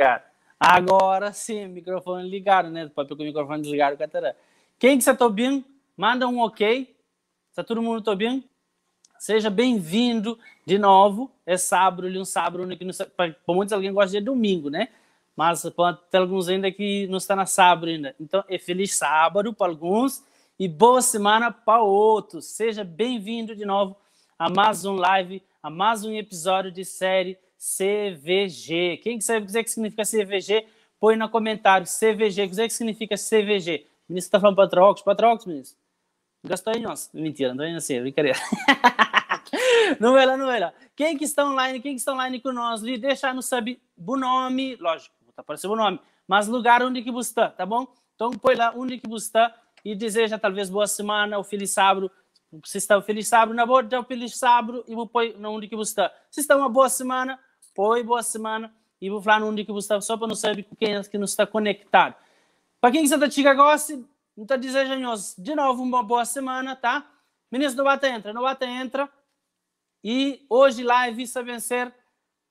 ligar. Agora sim, microfone ligado, né? Porque o microfone desligado, catara. Quem que está bem? Manda um ok. Está todo mundo tá bem? Seja bem-vindo de novo. É sábado, um sábado, para muitos alguém gosta de domingo, né? Mas pode ter alguns ainda que não está na sábado ainda. Então, é feliz sábado para alguns e boa semana para outros. Seja bem-vindo de novo a mais um live, a mais um episódio de série CVG. Quem sabe o que significa CVG, põe no comentário. CVG, o que significa CVG? O ministro está falando Patrocos, ministro? Gastou em nós. Mentira, não é assim, brincadeira. Não é lá. Quem que está online com nós, deixa no saber o nome, lógico, está aparecendo o nome, mas lugar onde que você está, tá bom? Então, põe lá onde que você está e deseja talvez boa semana ou feliz sábado. Se está feliz sábado, na boa, então feliz sábado e vou pôr onde que você está. Se está uma boa semana, põe boa semana e vou falar onde que você está, só para não saber com quem é que não está conectado. Para quem que está chica gosta, então desejando de novo uma boa semana, tá? Ministro, não bata entra. E hoje live isso vai ser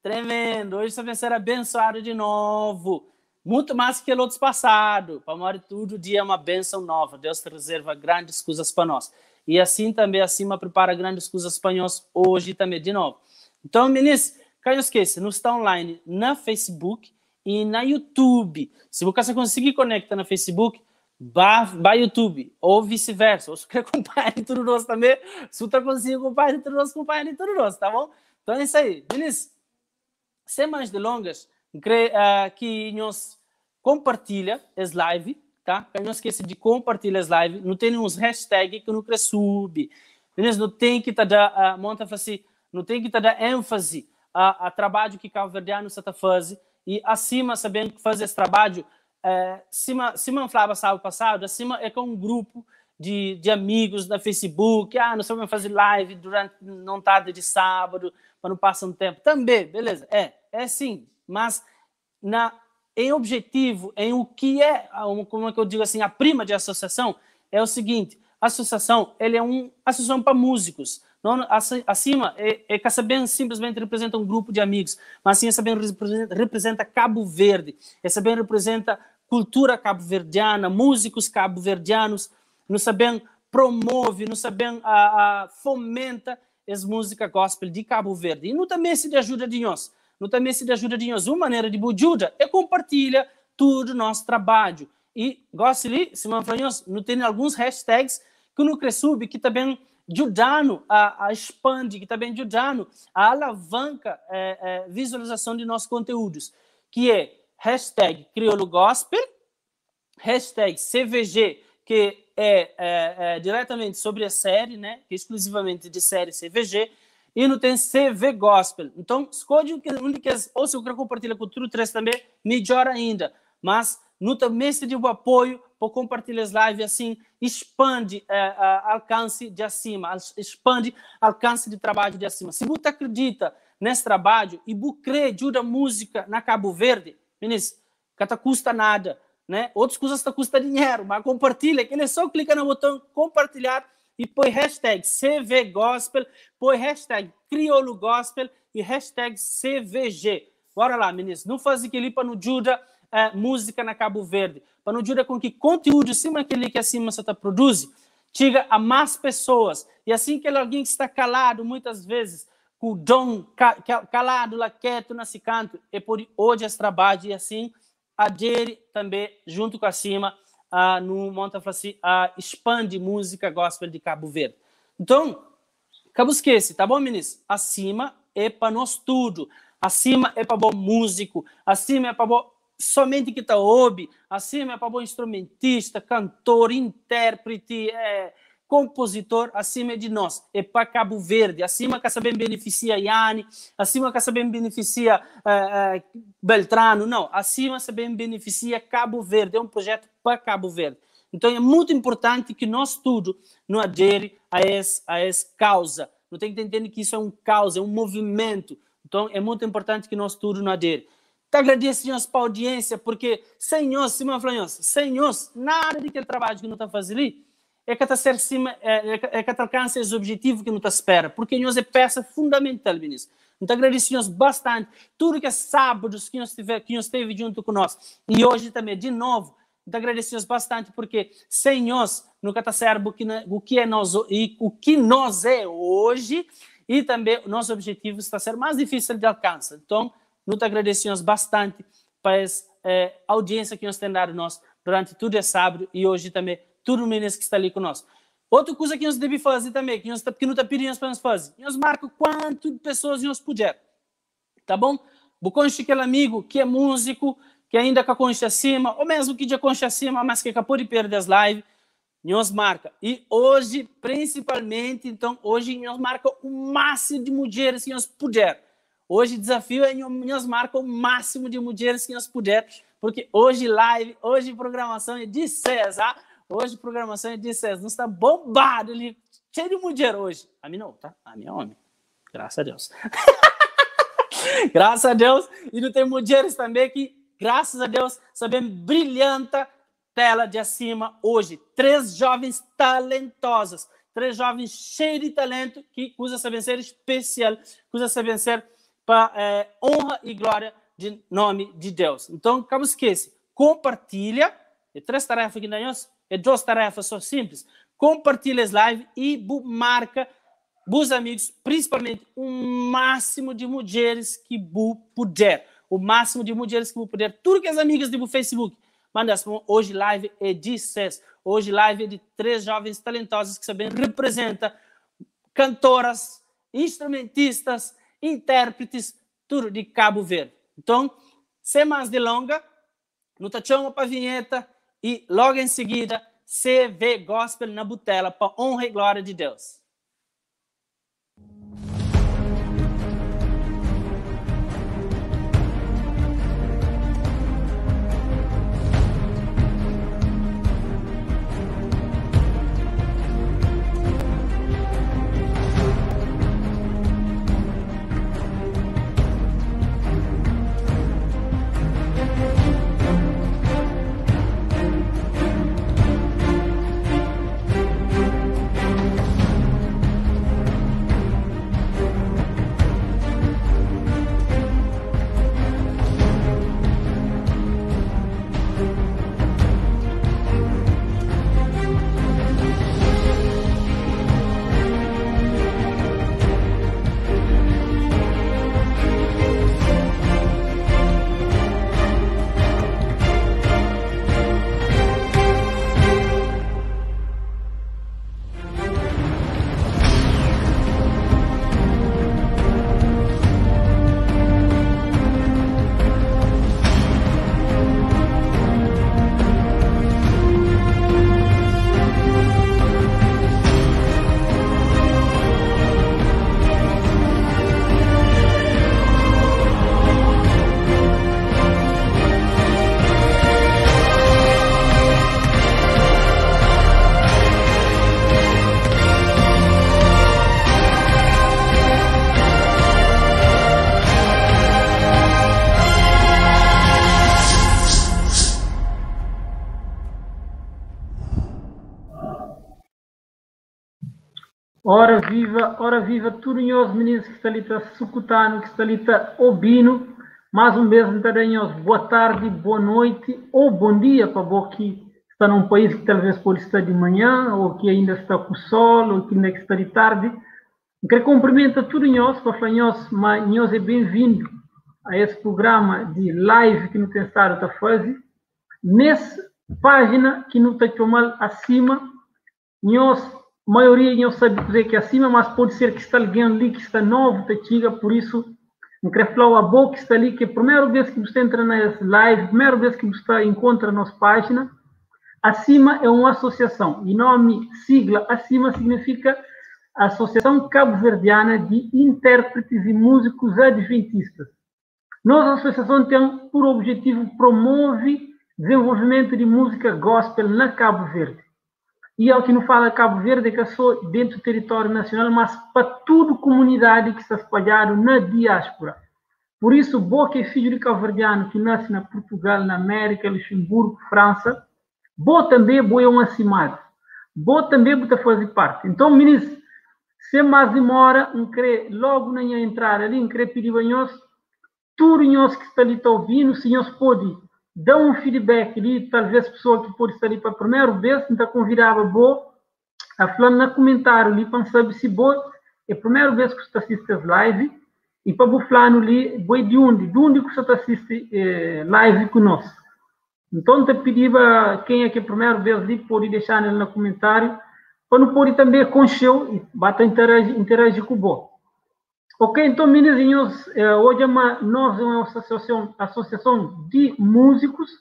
tremendo. Hoje isso vai ser abençoado de novo. Muito mais que o outro passado. Para morrer todo dia é uma bênção nova. Deus te reserva grandes coisas para nós. E assim também, acima, prepara grandes coisas para nós hoje também, de novo. Então, ministro, não esqueça, não está online na Facebook e na YouTube. Se você conseguir conectar na Facebook, vai YouTube, ou vice-versa. Ou se quer acompanhar em tudo nosso também, se você conseguir acompanhar em tudo nosso, tá bom? Então é isso aí, beleza? Sem mais delongas, creio que nós compartilha as lives, tá? Não esqueça de compartilhar as lives. Não tem uns hashtags que não quer subir. Beleza? Não tem que dar não tem que dar ênfase a trabalho que Cabo Verdeano está fazendo e acima sabendo que fazer esse trabalho cima falava sábado passado, acima é com um grupo de amigos da Facebook, nós vamos fazer live durante não tarde de sábado, para não passar um tempo. Também, beleza, é sim, mas em objetivo, em o que como é que eu digo assim, a prima de associação, é o seguinte, a associação, ele é uma associação para músicos. Não, acima, essa bem simplesmente representa um grupo de amigos, mas assim, essa bem representa Cabo Verde, essa bem representa cultura cabo-verdiana, músicos cabo-verdianos, nos sabem promove, nos sabem fomenta as músicas gospel de Cabo Verde. E não também se de ajuda de nós, uma maneira de ajuda é compartilhar todo o nosso trabalho. E gosto de, se não tem alguns hashtags que no Cresub, que também ajudando a expandir, que também ajudando a alavanca visualização de nossos conteúdos, que é hashtag Crioulo Gospel, hashtag CVG, que é diretamente sobre a série, né, que é exclusivamente de série CVG, e não tem CV Gospel. Então, escolhe ou se eu quero compartilhar com tudo três também, melhor ainda. Mas não também se deu o apoio para compartilhar as lives, assim, expande alcance de acima, expande alcance de trabalho de acima. Se você acredita nesse trabalho e você ajuda a música na Cabo Verde, ministro, que não custa nada, né? Outras coisas custam dinheiro, mas compartilha, que ele só clica no botão compartilhar e põe hashtag CV Gospel, põe hashtag Crioulo Gospel e hashtag CVG. Bora lá, ministro, não faz aquilo para não ajuda música na Cabo Verde, para não ajudar com que conteúdo acima daquele que acima você produz, chega a mais pessoas. E assim que alguém que está calado, muitas vezes, com o dom calado, lá quieto, nesse canto, é por hoje esse trabalho, e assim, adere também, junto com acima, no Monta expande música gospel de Cabo Verde. Então, Cabo esquece, tá bom, ministro? Acima é para nós tudo. Acima é para bom músico, acima é para bom somente que está ouve, acima é para bom instrumentista, cantor, intérprete, compositor, acima é de nós, é para Cabo Verde, acima que sabem beneficia Yanni, acima que sabem beneficia Beltrano, não, acima sabem beneficia Cabo Verde, é um projeto para Cabo Verde. Então é muito importante que nós tudo não adere a essa causa, não tem que entender que isso é um causa, é um movimento, então é muito importante que nós tudo não adere. Te agradecemos para a audiência, porque sem nós, Simão Flanhos, sem nós, nada daquele trabalho que não está fazendo ali, é que está cima, é que alcança esse objetivo que não está espera, porque nós é peça fundamental, ministro. Então agradecemos bastante tudo que é sábados que nós esteve junto conosco e hoje também de novo. Então agradecemos bastante porque sem nós nunca está certo o que é nós e o que nós é hoje e também o nosso objetivo está a ser mais difícil de alcançar. Então nós agradecemos bastante para essa audiência que nós temos dado nós durante tudo esse sábado e hoje também todo o ministro que está ali conosco. Outra coisa que nós devemos fazer também, que não está pedindo para nós fazer, nós marcamos quantas pessoas nós puder, tá bom? Vou conhecer aquele amigo que é músico, que ainda com a concha acima, ou mesmo que já concha acima, mas que acabou de perder as lives, nós marca. E hoje, principalmente, então, hoje nós marca o máximo de mulheres que nós puder. Hoje o desafio é nós marca o máximo de mulheres que nós puder, porque hoje live, hoje programação é de César. Hoje programação é de César. Nós está bombado ali, cheio de mulher hoje. A mim não, tá? A mim é homem. Graças a Deus. Graças a Deus. E não tem mulheres também que, graças a Deus, sabem brilhanta tela de acima hoje. 3 jovens talentosas. 3 jovens cheios de talento que usam sabem ser especial, que usam sabem ser para honra e glória de nome de Deus. Então, não esqueça, compartilha. É 3 tarefas que nós. É 2 tarefas só simples. Compartilha as lives e marca os amigos, principalmente o máximo de mulheres que puder. O máximo de mulheres que puder. Tudo que as amigas do Facebook. Manda hoje live é de SES. Hoje live é de 3 jovens talentosos que sabem representar cantoras, instrumentistas, intérpretes, tudo de Cabo Verde. Então, sem mais delongas, não te chamo para a vinheta. E logo em seguida, CV Gospel na Butela, para honra e glória de Deus. Ora viva, turinhoso meninos que está ali sucutando, que está ali ouvindo. Mais um beijo, taranhoso. Boa tarde, boa noite ou bom dia para você que está num país que talvez pode estar de manhã, ou que ainda está com o sol, ou que ainda está de tarde. Eu quero cumprimentar turinhoso, para falar mas nós é bem-vindo a esse programa de live que não tem estado a fazer. Nessa página que não está chamando acima, nós a maioria não sabe dizer que é acima, mas pode ser que está alguém ali que está novo, está chega, por isso, não quero falar a boca que está ali, que é a primeira vez que você entra nessa live, a primeira vez que você encontra a nossa página. Acima é uma associação, e nome, sigla, acima significa Associação Cabo-Verdiana de Intérpretes e Músicos Adventistas. Nossa associação tem por objetivo promover desenvolvimento de música gospel na Cabo Verde. E ao que não fala Cabo Verde, é que eu sou dentro do território nacional, mas para toda a comunidade que está espalhada na diáspora. Por isso, Boa que é filho de cabo-verdiano, que nasce na Portugal, na América, Luxemburgo, França, Boa também é um acimado. vou também botar fazer parte. Então, ministro, se mais demora, logo na entrar ali, pedir a nós, tudo nós que está ali está ouvindo, se nós pode dar um feedback ali, talvez pessoa que pode estar ali para a primeira vez, então convidava boa a falar no comentário ali para saber se boa é a primeira vez que você assiste as live e para o falar ali, boi de onde que você assiste live conosco. Então, te pedia quem é que é a primeira vez ali, pode deixar no comentário, para não pode também conhecer e bata interagir com o bom. Ok, então, meninos, hoje nós é uma associação de músicos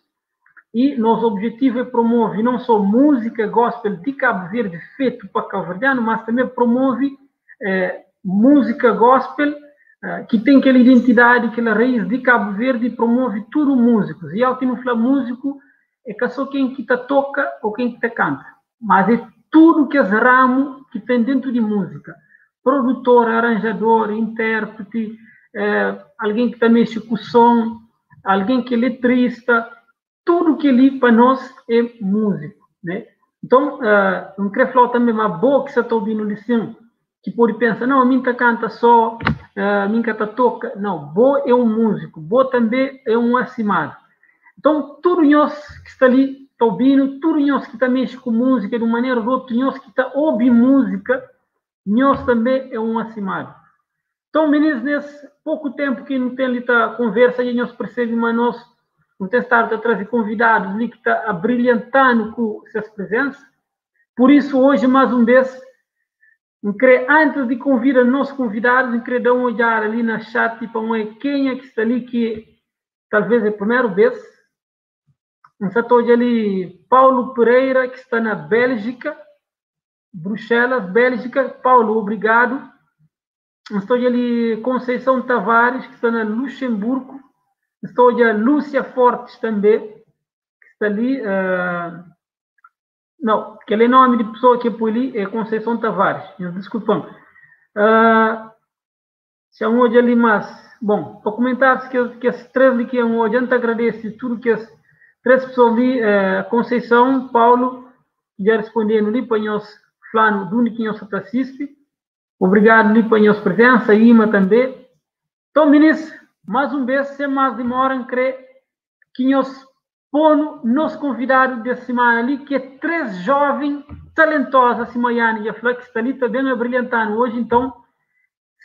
e nosso objetivo é promover não só música gospel de Cabo Verde feito para cabo-verdiano, mas também promove música gospel que tem aquela identidade, aquela raiz de Cabo Verde e promove tudo músicos. E ao que não fala músico, é só quem que toca ou quem que canta. Mas é tudo que é ramo que tem dentro de música. Produtor, arranjador, intérprete, alguém que também mexe com o som, alguém que é letrista, tudo que ali para nós é músico, né? Então, não quero falar também uma boa que você está ouvindo lição, que pode pensar, não, a minha canta só, a minha canta toca. Não, boa é um músico, boa também é um acimado. Então, tudo nós que está ali, está ouvindo, tudo nós que está mexe com música de uma maneira ou outra, nós que está ouvindo música, nós também é um acimado. Então, meninos, nesse pouco tempo que não tem ali a conversa, e nós percebemos, mas nós não tem estado a trazer convidados ali que está a brilhantando com suas presenças. Por isso, hoje, mais uma vez, antes de convidar nossos convidados, eu queria dar uma olhada ali na chat para quem é que está ali, que talvez é a primeira vez. Estou ali, Paulo Pereira, que está na Bélgica, Bruxelas, Bélgica. Paulo, obrigado. Estou ali, Conceição Tavares, que está na Luxemburgo. Estou ali, Lúcia Fortes também, que está ali. Não, aquele nome de pessoa que é por ali é Conceição Tavares. Desculpam. Chamou de ali, mas, bom, para comentar que as três ali que eu hoje, eu te agradeço tudo que as três pessoas ali, Conceição, Paulo, já responderam ali para nós, falando do único que nós assiste. Obrigado ali para a nossa presença, Ima também. Então, meninos, mais uma vez, sem mais demora, creio que nós pomos nosso convidado dessa semana ali, que é três jovens talentosos, assim, Maiane e a Flex, está ali também a brilhantando hoje. Então,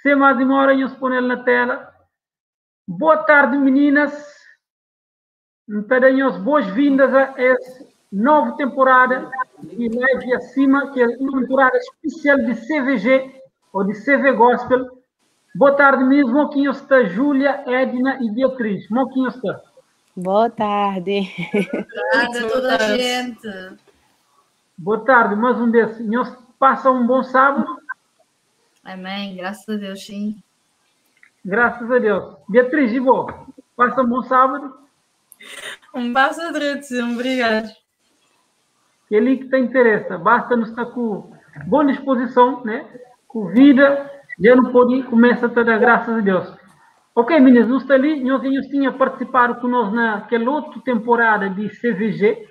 sem mais demora, nós pomos ele na tela. Boa tarde, meninas. Então, damos boas-vindas a essa nova temporada de Live Acima, que é uma temporada especial de CVG, ou de CV Gospel. Boa tarde mesmo, Moquinho está, Júlia, Edna e Beatriz. Moquinho está. Boa tarde. Boa tarde a toda a gente. Boa tarde, mais um desses. Nós passa um bom sábado. Amém, graças a Deus, sim. Graças a Deus. Beatriz, e bom, passa um bom sábado. Um passo direito, obrigado. Que ali que te interessa, basta nos estar com boa disposição, né? Com vida, já não pode começar a dar graças a Deus. Ok, meninos, nós está ali, nós tínhamos participado conosco naquela outra temporada de CVG,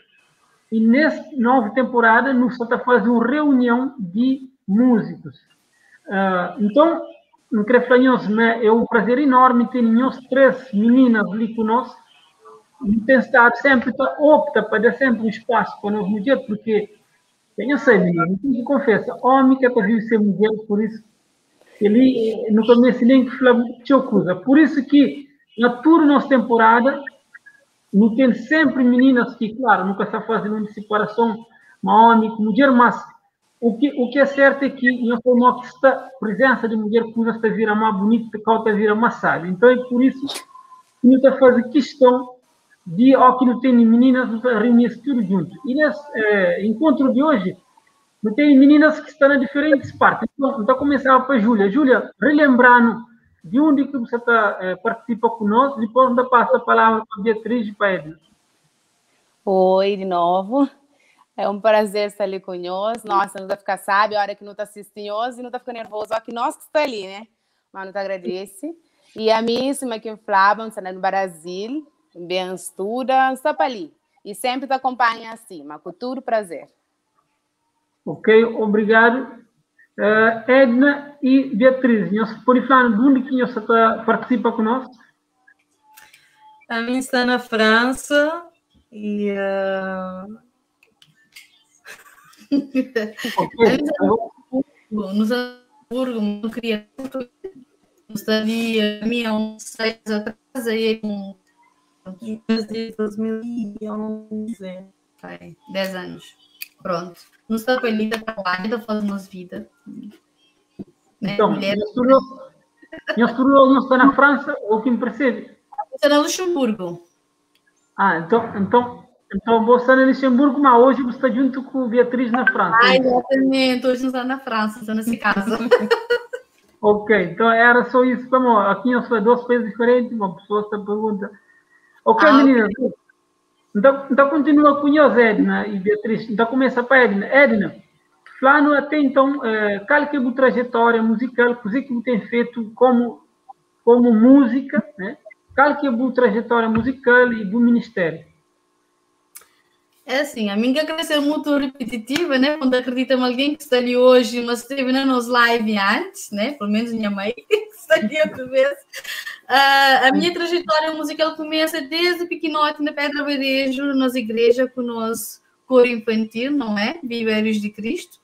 e nessa nova temporada nós está fazendo uma reunião de músicos. Então, não quero falar nós, mas é um prazer enorme ter nós três meninas ali conosco, e tem estado sempre opta para dar sempre um espaço para nós mulheres, porque eu sei, menino, eu confesso, homem que é para vir ser mulher, por isso, ele no começo nem que falava coisa. Por isso que, na toda nossa temporada, não tem sempre meninas que, claro, nunca está fazendo uma separação, uma homem com mulher, mas o que é certo é que nós temos esta presença de mulher que está vir mais bonita, que está vir mais sábia. Então, é por isso que nós está fazendo questão de, ó, que não tem meninas, nós reunir tudo junto. E nesse encontro de hoje, não tem meninas que estão em diferentes partes. Então, começar para a Júlia. Júlia, relembrando de onde que você participa conosco, depois ainda passa a palavra para a Beatriz e para a Edna. Oi, de novo. É um prazer estar ali conosco. Nossa, não vai ficar sábio a hora que não está assistindo hoje e não está ficando nervoso, só que nós que está ali, né? Mas não te agradece. E a mesma que falavam, está no Brasil, bem estuda, está para ali. E sempre te acompanha assim, mas com todo prazer. Ok, obrigado. Edna e Beatriz, nós podemos falar de onde que você participa conosco? A mim está na França e Ok, no Luxemburgo, não queria gostaria, a minha uns 6 atrás, aí Desde 2011. 10 anos. Pronto. Não está com ele, trabalha, faz umas vidas. então, Mulher. nós está na França, o que me percebe? Está na Luxemburgo. Então você está no Luxemburgo, mas hoje você está junto com Beatriz na França. Exatamente, hoje não está na França, está nessa casa. Ok, então era só isso. Vamos, aqui nós somos dois países diferentes, uma pessoa está pergunta. Ok, meninas. Okay. Então continua com nós, Edna e Beatriz. Então começa para Edna. Edna, falando até então, qual que é a sua trajetória musical, o que você tem feito como música, né? Qual que é a sua trajetória musical e do ministério? É assim, a minha cresceu muito repetitiva, né? Quando acredita em alguém que está ali hoje, mas esteve na nos live antes, né? Pelo menos minha mãe está ali outra vez. A minha trajetória musical começa desde pequenote na Pedra Barejo, nas igrejas, com o nosso coro infantil, não é? Viveiros de Cristo.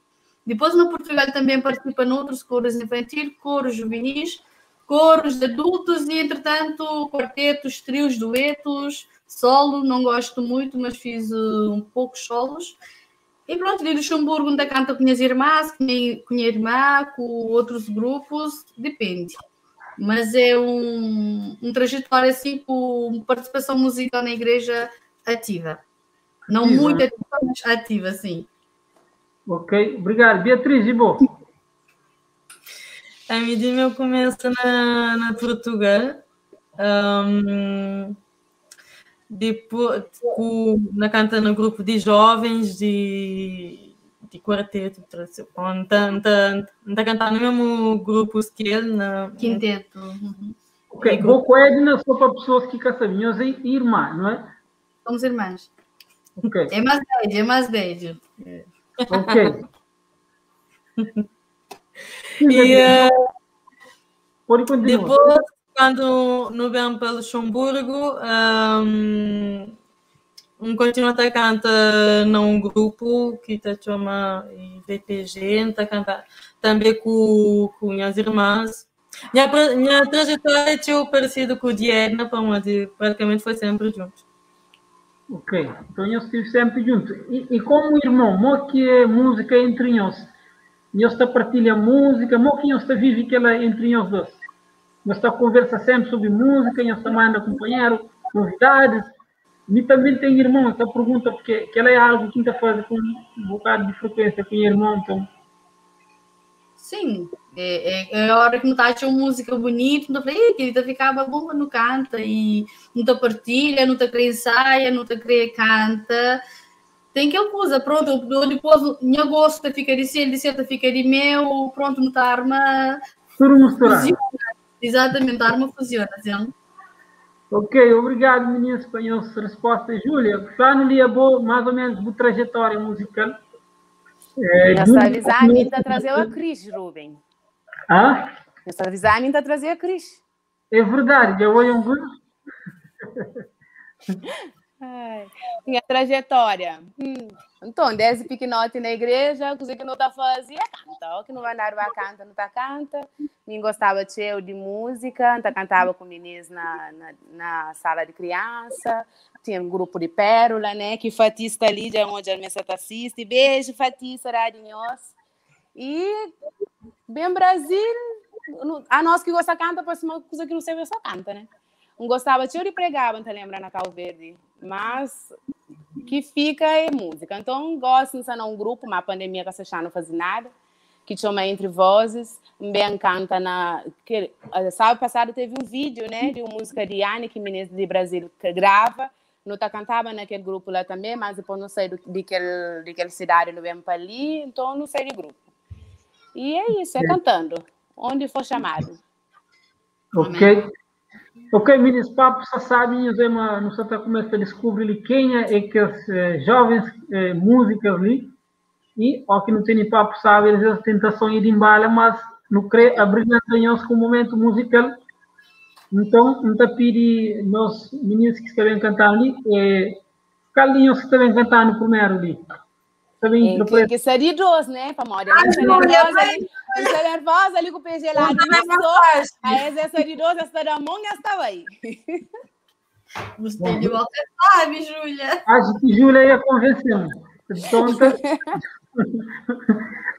Depois, no Portugal, também participa em outros coros infantis, coros juvenis, coros de adultos e, entretanto, quartetos, trios, duetos, solo. Não gosto muito, mas fiz um pouco solos. E pronto, de Luxemburgo, onde canto com as irmãs, com a irmã, com outros grupos, depende. Mas é um trajetório assim com participação musical na igreja ativa. Não Ativa. muito ativa, mas ativa, sim. Ok, obrigado. Beatriz, e bom? A medida eu começo na Portugal. Depois, na canta no grupo de jovens de quarteto, está cantando no mesmo grupo que ele. Quinteto. Ok, vou com a Edna só para pessoas que caçam e irmã, não é? Somos irmãs. Ok. É mais velho. Ok. Pode continuar. Depois, quando no vem para Luxemburgo, continua a cantar num grupo que se chama VPG, está cantando também com minhas irmãs. Minha trajetória é parecida com o de Edna, praticamente foi sempre junto. Ok, então eu estive sempre junto. E como irmão, como que é música entre nós? Nós está partilha música, como que nós está vive aquela entre nós dois? Nós está conversa sempre sobre música, nós está manda companheiro, novidades. E também tem irmão, essa pergunta, porque ela é algo que está fazendo com um bocado de frequência com o irmão, então. Sim, é a hora que não está achando música bonita, não falei, querida, ficava bom no canta e não te partilha, não te crê ensaia, não te crê canta. Tem que ele usa, pronto, depois minha gosto fica de ser, ele de fica de meu, pronto, não está arma. Tudo misturado. Exatamente, a arma funciona, assim. Ok, obrigado, meninas, pela nossa resposta. Júlia, falando ali mais ou menos de trajetória musical. Eu só avisar a mim para trazer a Cris, Rubem. Ah? Eu só avisar a mim para trazer a Cris. É verdade, eu vou em um minha trajetória. Então, desde pequenote na igreja, coisa que não está fazendo, canta. O que não vai dar para canta, não está canta. Eu gostava de música, então cantava com meninos na sala de criança. Tinha um grupo de Pérola, né? Que Fatista ali, de onde a minha seta assiste. Beijo, Fatista, radinhos. E, bem Brasil, a nós que gosta de cantar, pode ser uma coisa que não sei só canta, né? Não gostava de pregar, não te lembra na Cabo Verde. Mas que fica é música. Então, gosto de um grupo, mas a pandemia que você não faz nada, que chama Entre Vozes, bem canta sábado passado teve um vídeo, né, de uma música de Yannick Menezes de Brasil que grava, não tá cantava naquele grupo lá também, mas depois não sei de que cidade não vem para ali, então não sei de grupo. E é isso, é cantando, onde for chamado. Ok. Ok, meninos, papo, já sabem, nós estamos começando a descobrir quem é que as jovens músicas ali. E, ao que não tem papo, sabe, às vezes a tentação é de embala, mas não crê abrilhantanhos com o momento musical. Então, não está pedindo meus meninos que estão cantando ali, calinhos que estão cantando primeiro ali. Que seria dos, né, Pamoria? Não sei nervosa ali com o PG lá. Aí essa seria dos, essa da mão já estava aí. Você de volta sabe, Júlia. Acho que Júlia ia convencer. Então,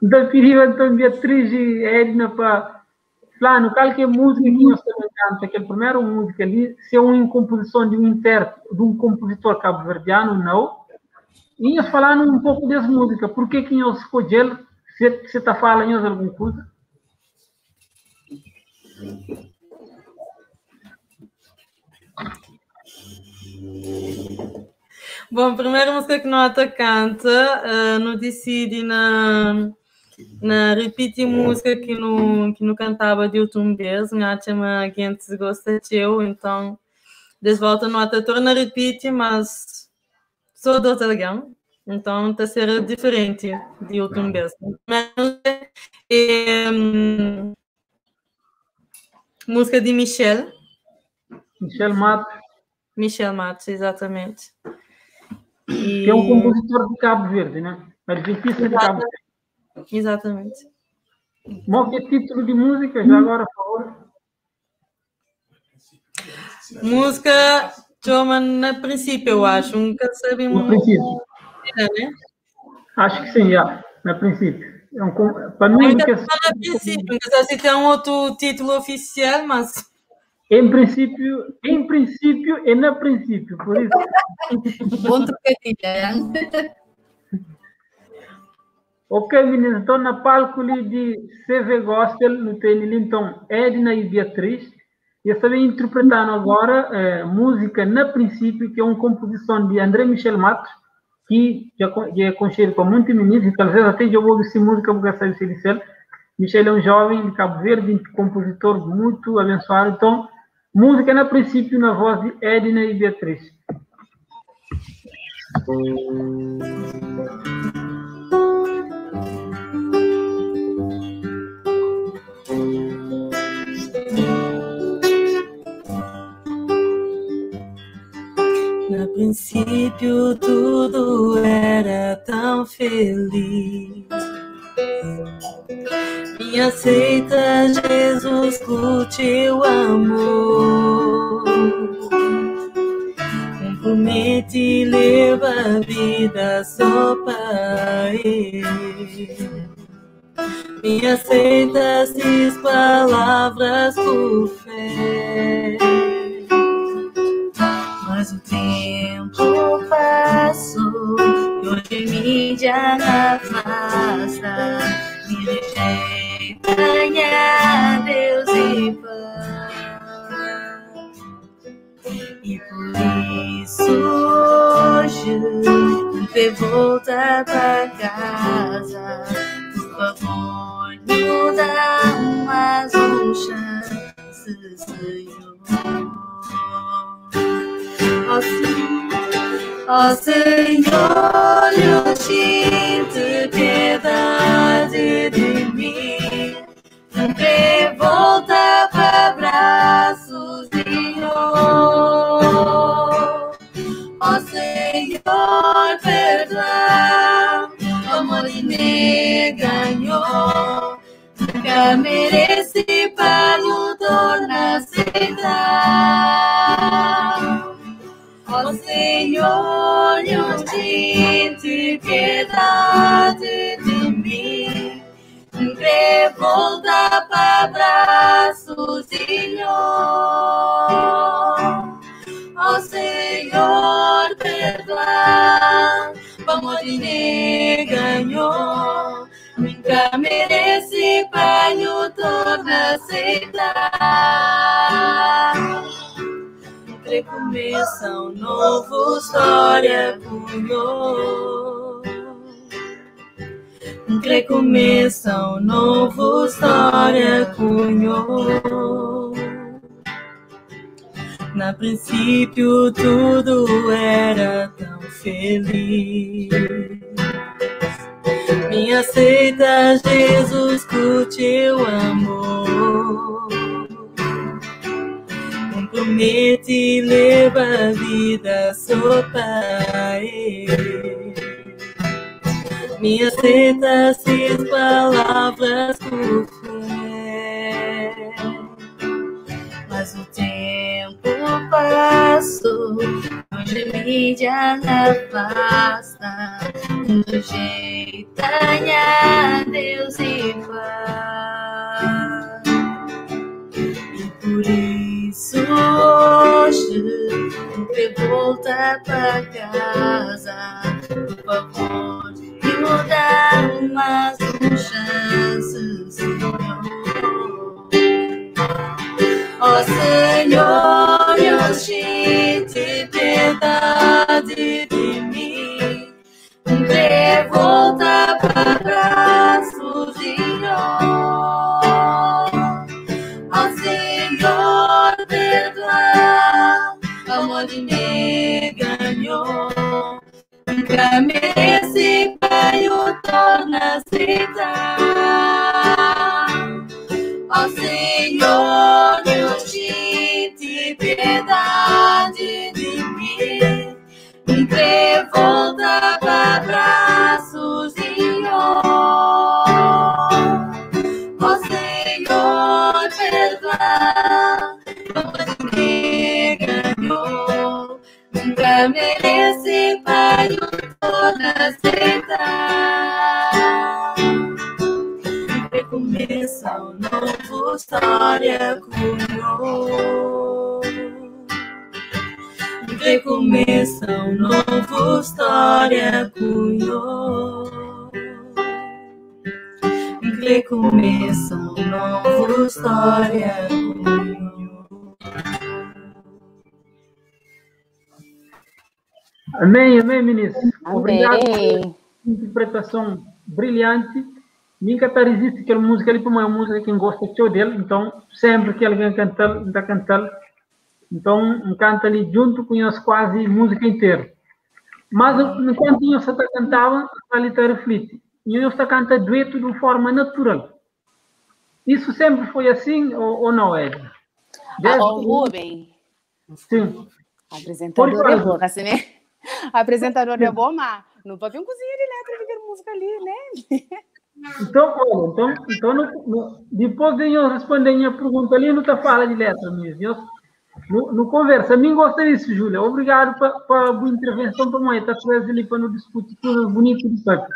então Beatriz e Edna para plano, qualquer música que nós estamos cantando, aquela primeira música ali, se é uma composição de um intérprete, de um compositor cabo-verdiano, não. E nós falando um pouco dessa música, por que nós escolhemos, se está falando alguma coisa? Bom, a primeira música que nós canta, não decidi na repetir música que não cantava de última vez, não chama gente gosta de eu, então de volta não até torna a repetir, mas sou do alguém, então está ser diferente de última vez. Música de Michel Matos, exatamente. Que é um compositor de Cabo Verde, né? Argentista de Cabo Verde. Exatamente. Qual que é o título de música? Já agora, por favor. Música, chama na princípio, eu acho. Nunca sabemos. No princípio. Né? Acho que sim, já. Na princípio. Para mim, na princípio. Não sei se tem um outro título oficial, mas. Em princípio e na princípio, por isso. Bom trocadilho. Ok, meninos, então na palco ali de CV Gospel, no tem então Edna e Beatriz, e eu estou interpretando agora música na princípio, que é uma composição de André Michel Matos, que já é conhecido por muitos meninos, e talvez até já ouvi essa música porque saiu de Michel. Michel é um jovem de Cabo Verde, um compositor muito abençoado, então música na princípio na voz de Edna e Beatriz. No princípio tudo era tão feliz. Me aceita, Jesus, com teu amor. Compromete, leva a vida só para Ele. Me aceita, essas palavras por fé. Mas o tempo passou e hoje me já afasta, me rejeita, Deus e paz. E por isso hoje te volta pra casa, por favor, me dá mais chance, Senhor. Ó Senhor, eu sinto piedade de mim, sempre volta para abraços, Senhor. Ó Senhor, perdoa, o amor que me ganhou, nunca mereci para o tornar aceitar. Ó Senhor, eu sinto piedade de mim, sempre volta para abraços, Senhor. Ó Senhor, perdoa, o amor que me ganhou, nunca mereci para o tornar aceitar. Recomeça uma nova história cunhou. Recomeça uma nova história cunhou. Na princípio tudo era tão feliz. Me aceita, Jesus, com teu amor. Compromete, leva a vida só para Ele. Me aceita, as palavras por fé. Mas o tempo passou, hoje a mídia afasta, sujeita-a Deus e paz. E por isso hoje eu volta pra casa, por favor, me dá mais uma chance, Senhor. Ó Senhor, eu sinto piedade de mim, me volta para braços, Senhor. Ó Senhor, perdoa, amor de me ganhou, nunca mereci, Pai, o torna a aceitar. Ó Senhor, Deus de piedade de mim, me volta para braços, Senhor. Ó Senhor, perdoa, amor me ganhou, nunca mereci, Pai, o torna a aceitar. Recomeça uma nova história conosco. Recomeça uma nova história conosco. Recomeça uma nova história conosco. Amém, amém, ministro. Amém. Obrigado pela interpretação brilhante. Nunca está resiste aquela música ali, como é uma música que quem gosta dele, então sempre que alguém canta, está cantando, então canta ali junto, conhece quase a música inteira. Mas enquanto eu está cantava, ali está reflete. E eu está cantando dueto de forma natural. Isso sempre foi assim ou não, Ed? O Rubem. Sim. Apresentador é bom, assim, né? Apresentador é bom, mas não pode vir um cozinha de letra de ter música ali, né? Então, olha, depois de eu responder a minha pergunta ali, não está falando de letra mesmo. No conversa, a mim gosta disso, Júlia. Obrigado pela a boa intervenção para mim. Está trazendo ali para não discutir coisas bonitas de saco.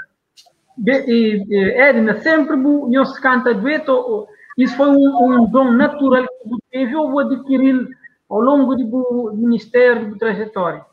Edna, sempre não se canta dueto. Isso foi um dom natural que você teve ou vou adquirir ao longo do ministério, da trajetória?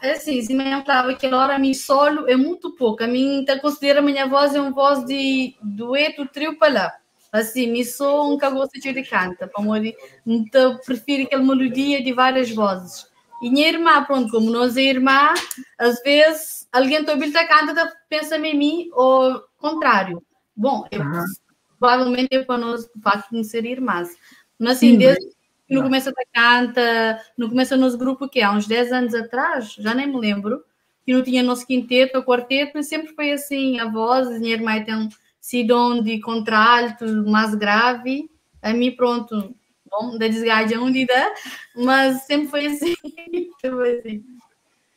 Assim, se me falava que aquela hora a mim solo é muito pouco. A mim considera a minha voz é uma voz de dueto, trio para lá. Assim, me sou nunca gosto de cantar, para morrer. Então prefiro aquela melodia de várias vozes. E minha irmã, pronto, como nós é irmã, às vezes alguém está canta, pensa em mim ou contrário. Bom, provavelmente é para nós o facto de ser irmãs. Mas assim, desde que no começo da canta, no começo do nosso grupo, que há uns 10 anos atrás, já nem me lembro, que não tinha nosso quinteto ou quarteto, e sempre foi assim, a voz, a minha irmã tem esse dom de contralto, mais grave, a mim pronto, bom, da desgaste onde dá, mas sempre foi assim.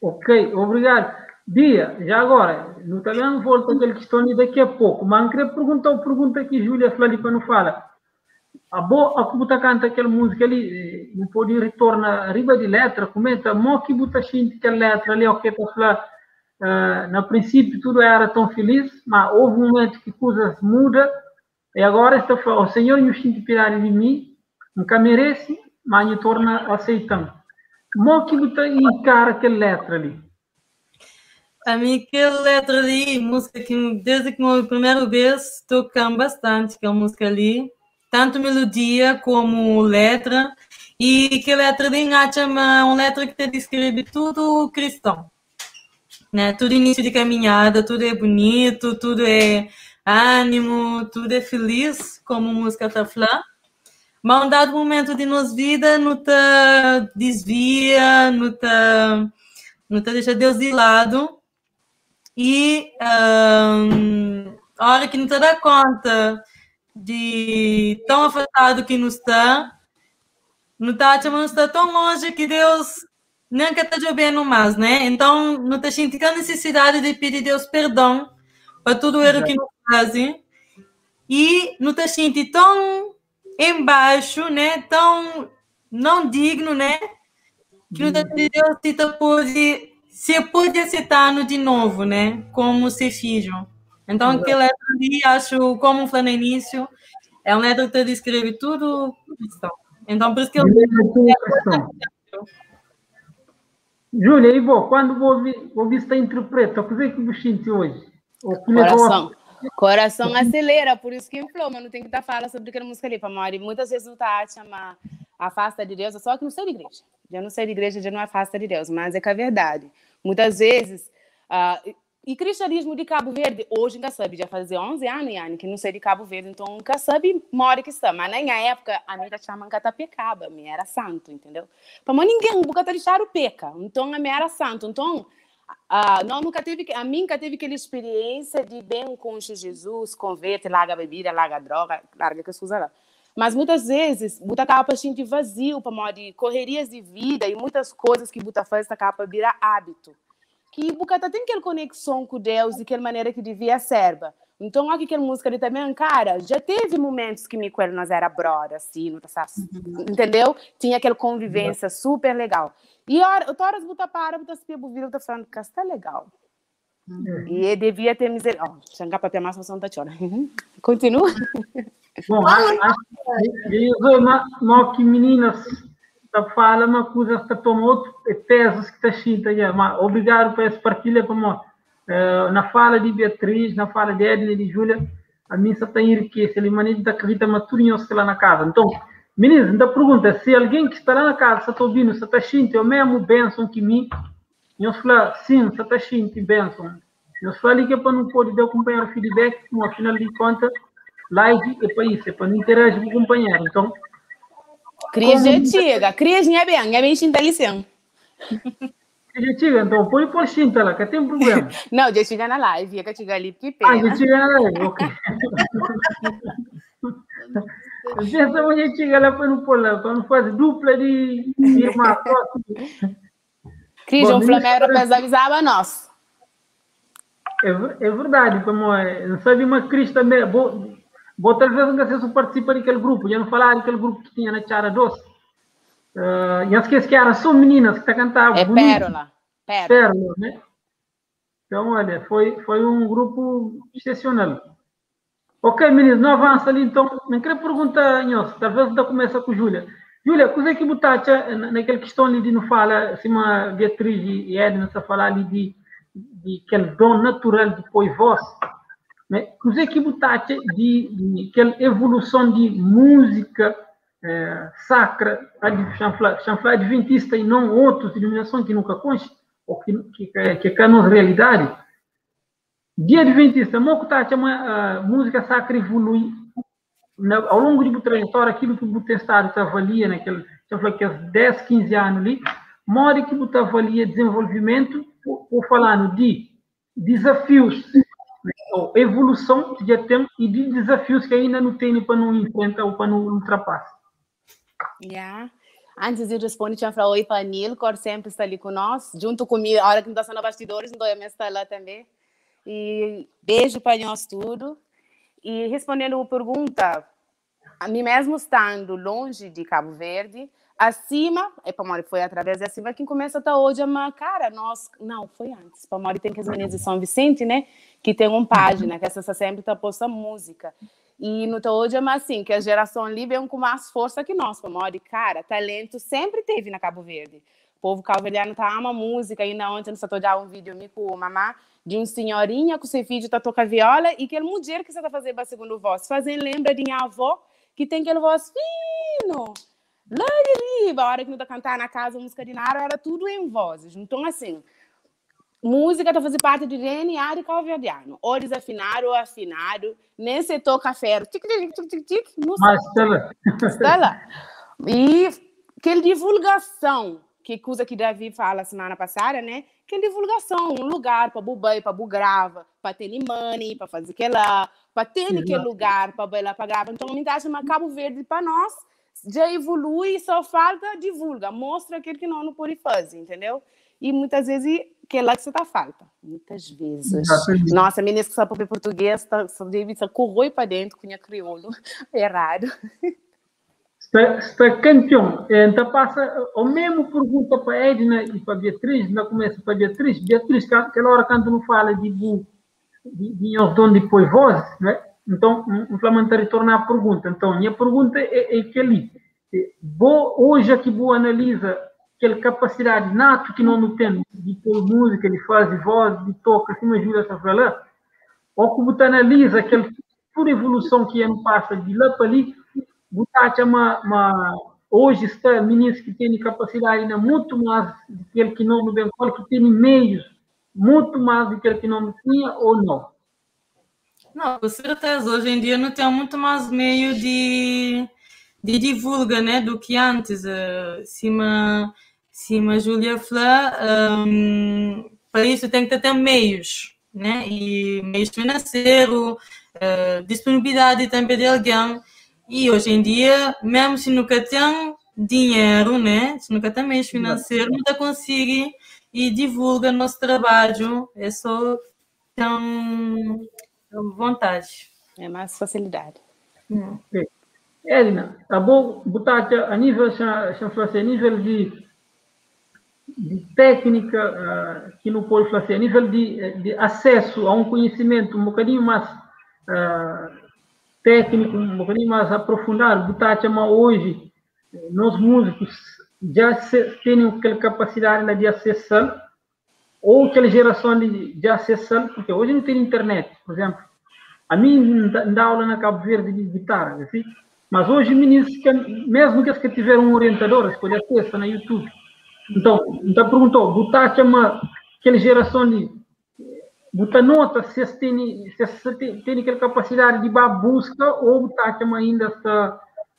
Ok, obrigado. Bia, já agora, no italiano volto àquela questão de daqui a pouco, mas eu queria perguntar uma pergunta que Júlia Flalipa não fala. A que canta aquela música ali, não pode retornar arriba de letra, comenta, mo que buta xinte aquela letra ali, ok, para falar, no princípio tudo era tão feliz, mas houve um momento que coisas mudam, e agora está falando, o Senhor me xinte pirar de mim, nunca merece, mas me torna aceitando. Mo que buta encara aquela letra ali? A mim, aquela letra ali, música que desde que a primeira vez tocamos bastante, que é a música ali, tanto melodia como letra, e que a letra ali é uma letra que te descreve tudo cristão, né? Tudo início de caminhada, tudo é bonito, tudo é ânimo, tudo é feliz, como a música está falando. Mas um dado momento de nossa vida, não te desvia, não te deixa Deus de lado, E a hora que não te dá conta de tão afastado que nos está, não está tão longe que Deus nunca está jogando mais, né? Então, não está sentindo a necessidade de pedir a Deus perdão para tudo o que nos fazem. E não está sentindo tão embaixo, né? Tão não digno, né? Que não está Deus se pode aceitar de novo, né? Como se fizeram. Então, aquela letra ali, acho, como falei no início, é uma letra que descreve tudo cristão. Então, por isso que eu... Júlia, e vou, quando vou ouvir esta interpreta, o que é que você sente hoje? Coração acelera, por isso que inflou, mas não tem que estar falando sobre aquela música ali, Pamori. Muitas vezes não está chama afasta de Deus, só que não sei de igreja. Já não sei de igreja, já não afasta de Deus, mas é que é verdade. Muitas vezes, e cristianismo de Cabo Verde, hoje nunca sabe, já fazia 11 anos, que não sei de Cabo Verde, então nunca sabe, mora que está. Mas na minha época, a minha chama Catapecaba, a minha era santo, entendeu? Para ninguém nunca deixar o peca, então a minha era santo, então... não, nunca teve aquela experiência de bem com Jesus, converte, larga a bebida, larga a droga, larga que se usa lá. Mas muitas vezes, buta acaba para gente vazio, para modo de correrias de vida e muitas coisas que buta faz acaba para virar hábito. Que buta tem aquela conexão com Deus de aquela maneira que devia ser. Então, aqui aquela música ali também, cara, já teve momentos que com ele nós era brother, assim, entendeu? Tinha aquela convivência super legal. E horas buta se pia buta falando que está legal. E devia ter misericórdia. Xangar para ter mais função da chora. Continua. Bom, acho que meninas está falando uma coisa que toma outro teses que está chita já, mas obrigado por essa partilha para na fala de Beatriz, na fala de Edna e de Júlia, a mim só tem enriquece, ele maneira de acreditar maturinhos lá na casa. Então, meninas, ainda pergunta, se alguém que está lá na casa, se está ouvindo, se está chita, eu mesmo benção que mim, eu falo, sim, se está chita, benção. Eu falo que é para não poder acompanhar o feedback, mas afinal de contas, live é para isso, é para não interagir com o companheiro. Então, Cris já chega, Cris não é bem chintalicendo. Já chega, então põe por chinta lá, que tem problema. Não, já chega na live, já chega ali, porque pena. Já chega na live, ok. Pensa onde chega lá para não fazer dupla de irmã. Cris, um Flamengo precisa avisar a nós. É verdade, como não sabe uma Cris também. Vou talvez não sei se participa daquele grupo, já não falaram daquele grupo que tinha na Chara Doce. Eu esqueci que eram só meninas que está cantando. É Pérola. Pérola, né? Então, olha, foi um grupo excepcional. Ok, meninas, não avança ali, então. Não queria perguntar, Inhos, talvez ainda começa com Júlia. Júlia, coisa é que botaste naquela questão ali de não falar, assim, a Beatriz e Edna, a falar ali de aquele dom natural de pôr voz. Coisa é que botaste de aquela evolução de música sacra, chanflar adventista e não outras denominações que nunca conste, ou que é a nossa realidade. De adventista, a música sacra evolui ao longo de trajetória, aquilo que o Estado avalia naquele, aqueles 10, 15 anos ali, modo que o avalia desenvolvimento, ou falando de desafios, ou evolução que já tem, e de desafios que ainda não tem para não enfrentar ou para não ultrapassar. Yeah. Antes de responder, tinha falado oi para a Nil, que sempre está ali com nós, junto comigo, a hora que não está sendo bastidores, então eu estou lá também. E beijo para nós tudo. E respondendo a pergunta, a mim mesmo estando longe de Cabo Verde, acima, foi através de acima que começa até hoje, mas cara, não, foi antes. Pamori tem que as meninas de São Vicente, né, que tem uma página, que essa sempre está postando música. E no hoje é assim, que a geração ali vem com mais força que nós, Pamori. Cara, talento sempre teve na Cabo Verde. O povo cabo-verdiano ama música, ainda ontem nós estou um vídeo com mamá de uma senhorinha com seu filho tá tocando viola e aquele mulher que você está fazendo a segunda voz, fazendo lembra de minha avó que tem aquele voz fino, lá de riba, a hora que não tá cantando na casa, a música de Nara, era tudo em vozes. Então, assim, música tá fazendo parte do DNA de cabo-verdiano. Ou desafinado ou afinado, nem se toca ferro, tic, não mas está lá. E aquela divulgação que coisa que Davi fala semana passada, né? Que é divulgação, um lugar para bubai, para grava, para ter money, para fazer aquela, para ter aquele lugar para bailar, para gravar. Então, me acha uma Cabo Verde para nós, já evolui, só falta divulga, mostra aquilo que nós não podemos fazer, entendeu? E muitas vezes, que é lá que você tá falta. Muitas vezes. Exatamente. Nossa, a menina que sabe para português, só deve correr para dentro com a crioulo. Errado. Está campeão. Então passa a mesma pergunta para a Edna e para a Beatriz. Não começa para a Beatriz. Beatriz, aquela hora quando não fala de os dons depois vozes, né? Então, um parlamentar torna a pergunta. Então, minha pergunta é que ali, hoje aqui vou analisar aquela capacidade nata que não temos de pôr música, de fazer voz, de tocar, que me ajuda a falar, ou que você analisa aquela pura evolução que não passa de lá para ali. Hoje está ministro que tem capacidade ainda muito mais do que ele que não no Bencola, que tem meios muito mais do que ele que não tinha ou não? Não, com certeza. Hoje em dia não tem muito mais meio de divulga, né, do que antes. Cima Júlia Flá, para isso tem que ter meios, né, e meios financeiros, disponibilidade também de alguém. E hoje em dia, mesmo se nunca tem dinheiro, né? Se nunca tem meios financeiros, nunca consegue e divulga nosso trabalho. É só tem vontade. É mais facilidade. Edna, tá bom? Botar a nível, a nível de técnica que não pode fazer, a nível de acesso a um conhecimento um bocadinho mais técnico, um bocadinho mais aprofundado, botar hoje, nós músicos já têm aquela capacidade de acessar, ou aquela geração de acessar, porque hoje não tem internet, por exemplo. A mim dá aula na Cabo Verde de guitarra, assim, mas hoje, meninos, mesmo que tiver um orientador, você pode acessar na YouTube. Então perguntou, botar aquela geração de botar nota se tem aquela capacidade de busca ou botar ainda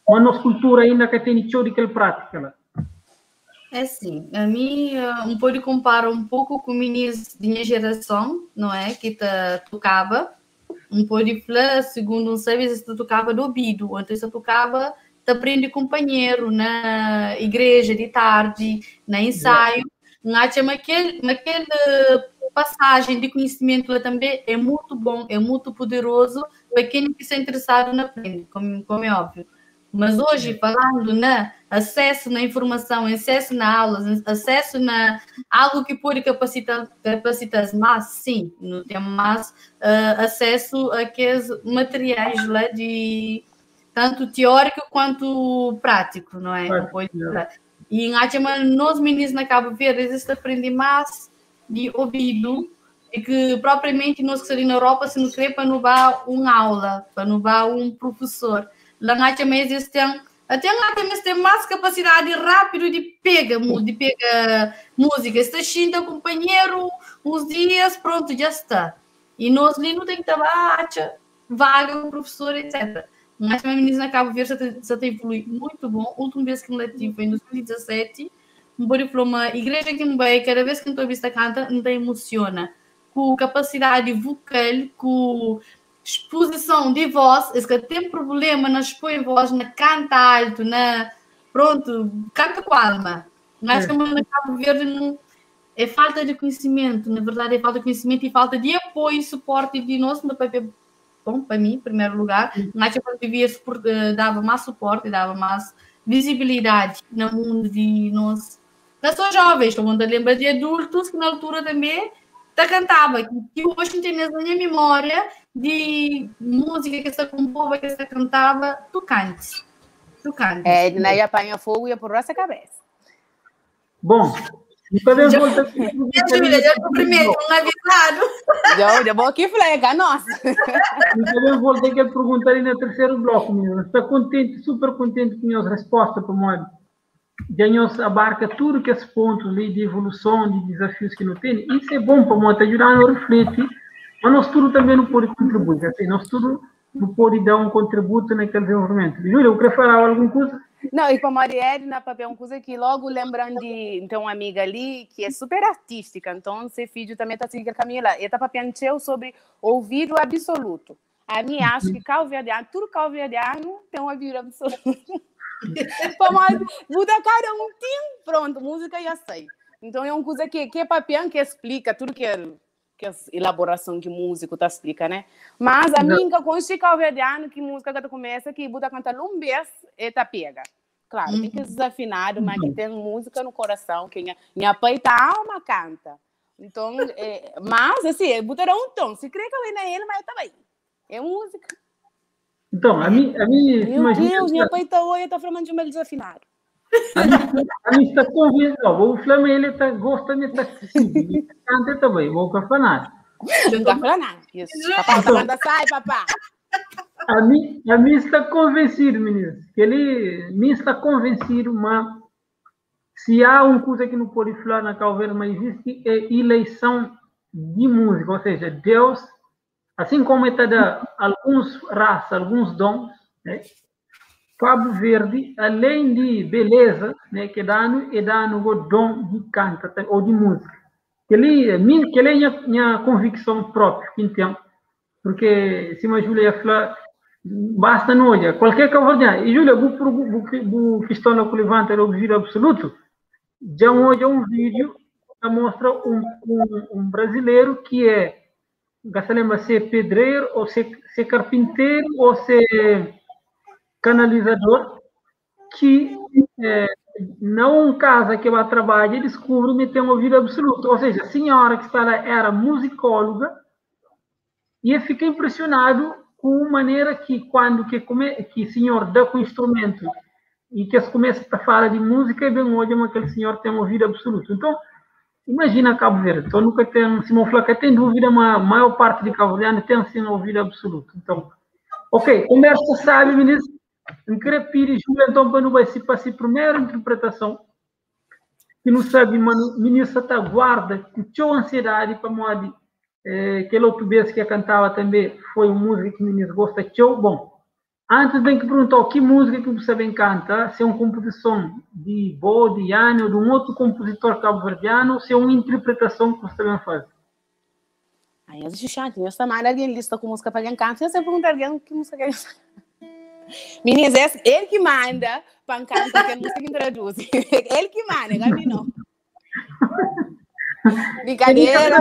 uma nossa cultura ainda que tem show de aquela prática. É assim, a mim pode comparar um pouco com meninos de minha geração, não é? Que tocava, pode falar, segundo um serviço, você tocava do ouvido, antes você tocava, te aprende companheiro na igreja de tarde, na ensaio, naquele passagem de conhecimento lá também é muito bom, é muito poderoso para quem está interessado na aprender, como é óbvio. Mas hoje, falando na acesso na informação, acesso na aulas, acesso na algo que pode capacitar mais, sim, não tem mais acesso a aqueles materiais lá de tanto teórico quanto prático, não é? E nós meninos na Cabo Verde, eles aprendem mais de ouvido, e que propriamente nós que saímos na Europa se não quer para não dar uma aula, para não dar um professor. Lá também existem, até lá também tem mais capacidade rápido de pegar música. Está xinda companheiro uns dias, pronto, já está. E nós ali não tem que estar vaga com o professor, etc. Mas a menina na Cabo Verde já tem evoluído muito bom. A última vez que me tive foi em 2017. Uma igreja que me veio, cada vez que eu estou a canta, me emociona. Com capacidade vocal, com exposição de voz, esse que tem problema na expor voz, na canta alto, pronto, canta com a alma. Mas como na Cabo Verde não, é falta de conhecimento, na verdade é falta de conhecimento e falta de apoio e suporte de nós, bom, para mim, em primeiro lugar, mas eu devia dava mais suporte, dava mais visibilidade no mundo de nós. Não só jovens, todo mundo lembra de adultos que na altura também cantava, que hoje tem na minha memória de música que essa compova, que essa cantava, tu cantes. É, daí apanha fogo e ia por essa cabeça. Bom, Júlia, já cumprimento, um avisado. Já vou aqui flega, nossa. Eu voltei a perguntar aí no terceiro bloco, menina. Está contente, super contente com as respostas, para nós. Já nos abarca tudo que esses pontos ali de evolução, de desafios que não tem. Isso é bom para nós, ajudar a refletir. Mas nós tudo também não pode contribuir. Assim, nós tudo não pode dar um contributo naquele desenvolvimento. Júlia, eu queria falar alguma coisa? Não, e para a Marielle, é uma coisa que logo lembrando de ter uma amiga ali que é super artística, então esse vídeo também está seguindo a Camila, e está papiando sobre ouvido absoluto. A mim acho que calverdiano, tudo calverdiano tem um ouvido absoluto. Muda cada um, pronto, música já sei. Então é uma coisa que é papiando que explica tudo que é elaboração que músico tá explica, né? Mas a minha com o calverdiano que música que começa que Buda canta lumbes e tá pega. Claro, tem que ser desafinado, mas que tem música no coração, que minha peita alma canta. Então, mas assim, Buda dá um tom. Se crê que eu venho na ele, mas tá bem. É música. Então, a mim meu Deus, minha peita hoje tá falando de um desafinado. A mim está convencido. O Flamengo ele gosta de estar canta também. Vou cafanar. Não tá falando nada. Isso. Papá, tá mandando sai, papá. A mim está convencido, meninas. Me está convencido, mas se há uma coisa que não pode falar na Calveira, mas existe é eleição de música, ou seja, Deus, assim como está dando alguns raças, alguns dons, né? Cabo Verde, além de beleza, né, que dá-no o dom de canto ou de música. Que ele é minha convicção própria, então, porque se a Júlia fala basta não olhar qualquer cabo-verdiano. E Júlia, o questão que levanta o vídeo absoluto, já hoje é um vídeo que mostra um brasileiro que você lembra ser pedreiro, ou ser carpinteiro, ou ser canalizador, que não casa que vai trabalhar e descobre que tem um ouvido absoluto. Ou seja, a senhora que está lá era musicóloga e fica impressionado com a maneira que quando que o senhor dá com o instrumento e que se começa a falar de música, bem hoje mas aquele senhor tem um ouvido absoluto. Então, imagina Cabo Verde. Então, nunca tem, se não falar que tem dúvida, mas a maior parte de Cabo Verde tem assim um ouvido absoluto. Então, ok, conversa sabe, ministro. Não queria pedir, Júlia, então, para não vai ser para a primeira interpretação, que não sabe, mas ministro está guarda, com toda ansiedade para moda. Aquele outro vez que cantava também foi uma música que o ministro gosta de show. Bom, antes tem que perguntar que música que você bem canta, se é uma composição de Bo, de Yanni ou de um outro compositor cabo-verdiano, ou se é uma interpretação que você bem faz. Aí eu disse, chato, eu estou mal, alguém lista com música para alguém canta, eu sempre pergunto a alguém que música que meninas, é ele que manda para cantar que música que introduz. Ele que manda, Gabi não. Brincadeira.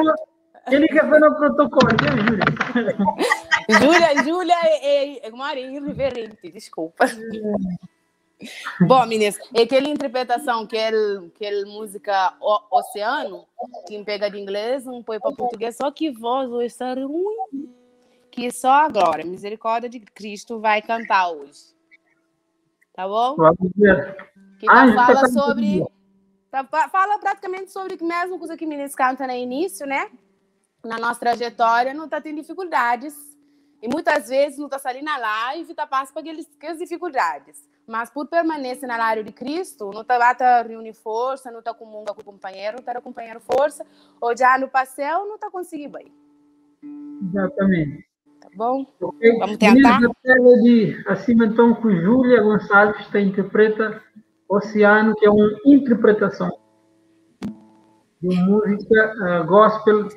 Ele que foi no protocolo, né, Júlia? Júlia é uma irreverente, desculpa. Bom, meninas, aquela interpretação, aquela música Oceano, que pega de inglês, não põe para português, só que voz hoje está ruim, que só agora, a misericórdia de Cristo vai cantar hoje. Tá bom? Que fala sobre... Fala praticamente sobre a mesma coisa que meninas cantam no início, né? Na nossa trajetória, não está tendo dificuldades. E muitas vezes não está saindo na live e está passando por aquelas dificuldades. Mas por permanecer na área de Cristo, não está reunindo força, não está comunga com o companheiro, não está acompanhando força, ou já no passeio não está conseguindo bem. Exatamente. Tá bom? Okay. Vamos tentar? Assim, então, com Júlia Gonçalves, que interpreta Oceano, que é uma interpretação de música gospel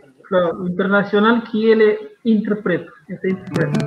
internacional que ele interpreta. Essa interpreta.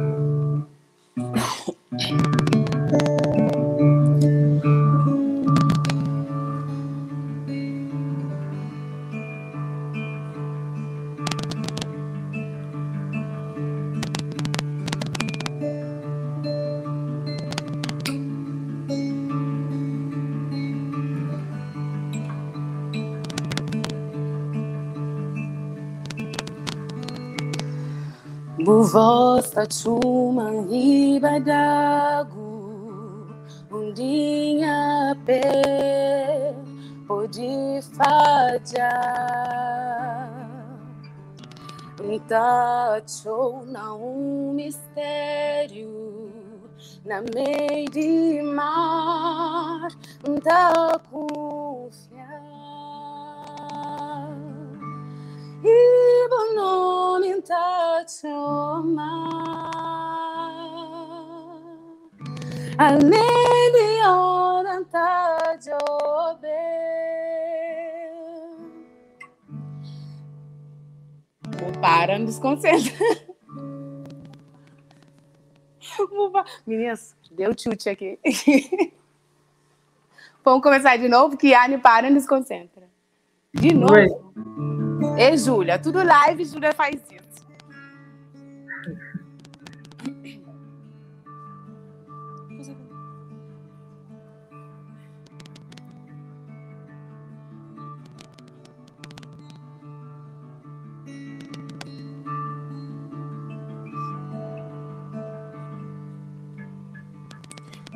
Vosta chuma riba d'água, dia pé pode falhar. Tacho na mistério, na meio de mar, confiar. E bom nome tá chamar, além de hora Para, não desconcentra. Meninas, deu chute aqui. Vamos começar de novo, que a Anne para e desconcentra. De novo. E Júlia, tudo live, Júlia faz isso.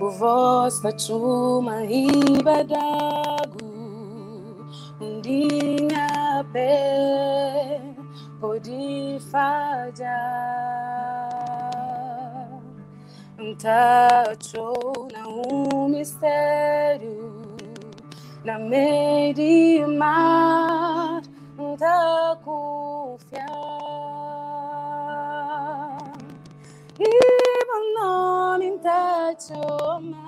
O voz da chuma ibadagu, undinha pé, pode falhar. Tachou na mistério, na meio de mar, tá confiar. E meu nome tá chamar,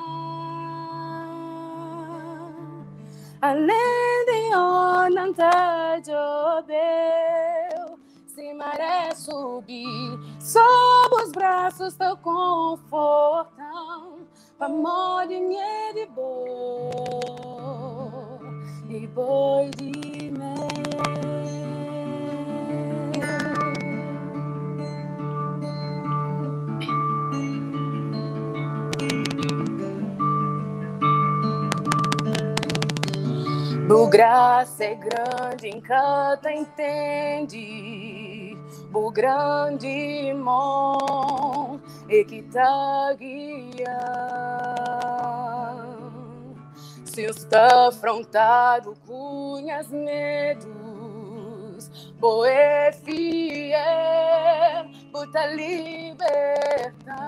além de onde tá joveu, se maré subir, sob os braços teu confortam, amor de medo e boi de mel. O graça é grande em cada entende, o grande mão é que tá guiando. Se está afrontado com as medos, boé fiel, puta libertar.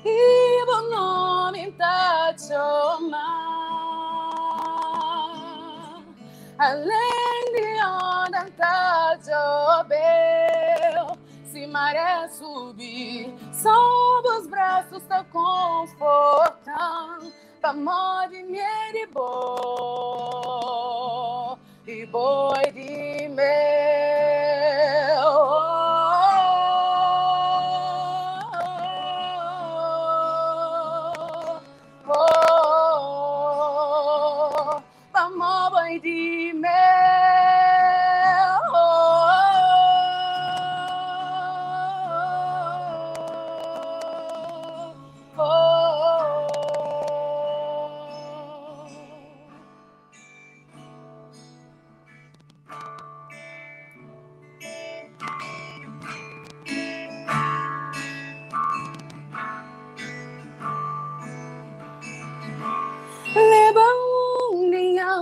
E o nome tá chamar, além de onde tá joveu, se maré subir, sob os braços tá confortando, amor de medo e boi de mel. De mel,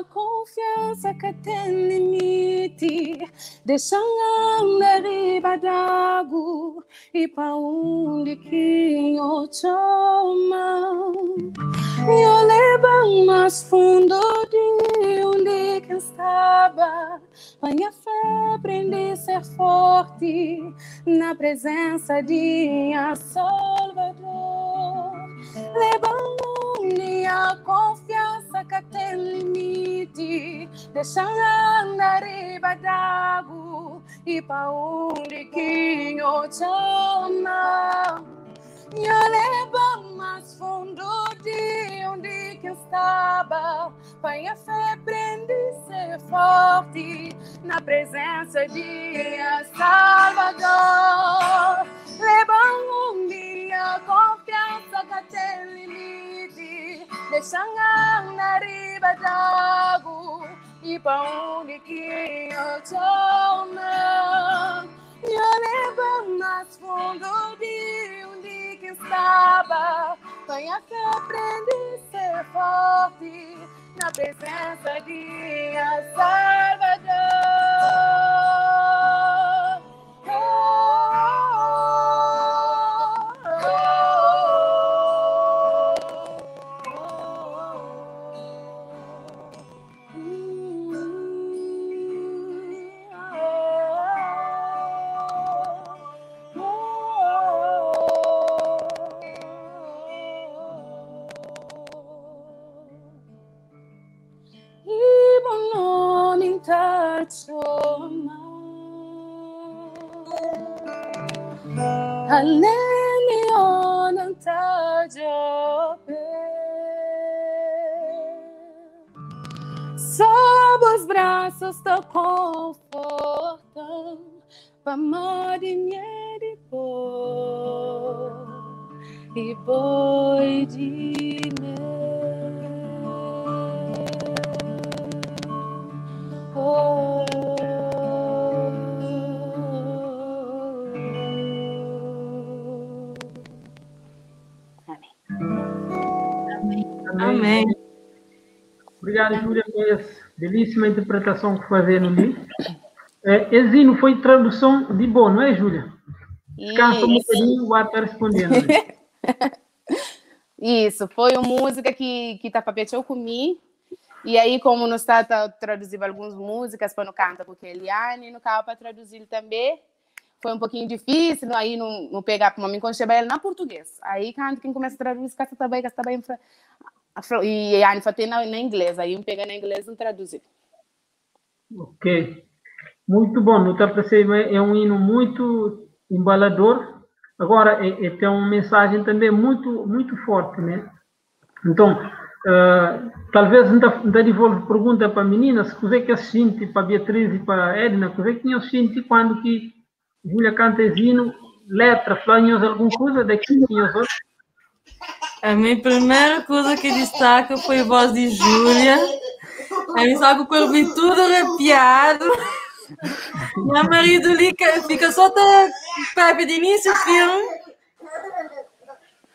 confiança que tem limite, deixando na riba d'água e para onde que eu chamo. Eu levo mais fundo de onde que estava, minha fé aprende a ser forte na presença de minha Salvador. Levando minha confiança que tem limite, deixando na riba d'água e para onde que eu chamo. Eu levo mais fundo de onde que estava, minha fé aprende a ser forte na presença de minha Salvador. Levando minha confiança que tem limite, deixando na riba d'água e para onde que eu chamo. Eu levo mais fundo de onde que estava, minha fé aprende a ser forte na presença de minha Salvador. Sob os braços te confortam, para amar de e boi de oh. Amém. Obrigado, Júlia, por essa belíssima interpretação que fazendo ali. Exino foi tradução de bom, não é, Júlia? Descansa um bocadinho, o está respondendo. Isso, foi uma música que Tapapeteu comigo. E aí, como não está traduzindo algumas músicas para não cantar com Eliane, não estava para traduzir também. Foi um pouquinho difícil, aí não pegar para mim quando chega ela na português. Aí, quem começa a traduzir, que está bem, e Eliane foi na inglês. Aí, eu pega na inglês e não traduzir. Ok. Muito bom. Não está para ser, é um hino muito embalador. Agora, tem uma mensagem também muito, muito forte, né? Então, talvez não devolvo pergunta para meninas, o que é que sente para Beatriz e para Edna, o que é que eu senti quando que Júlia canta hino, letra, flanhos, alguma coisa daqui, senhor? A minha primeira coisa que destaca foi a voz de Júlia. Aí só com o corpo tudo arrepiado. Meu marido ali fica só perto de início do filme.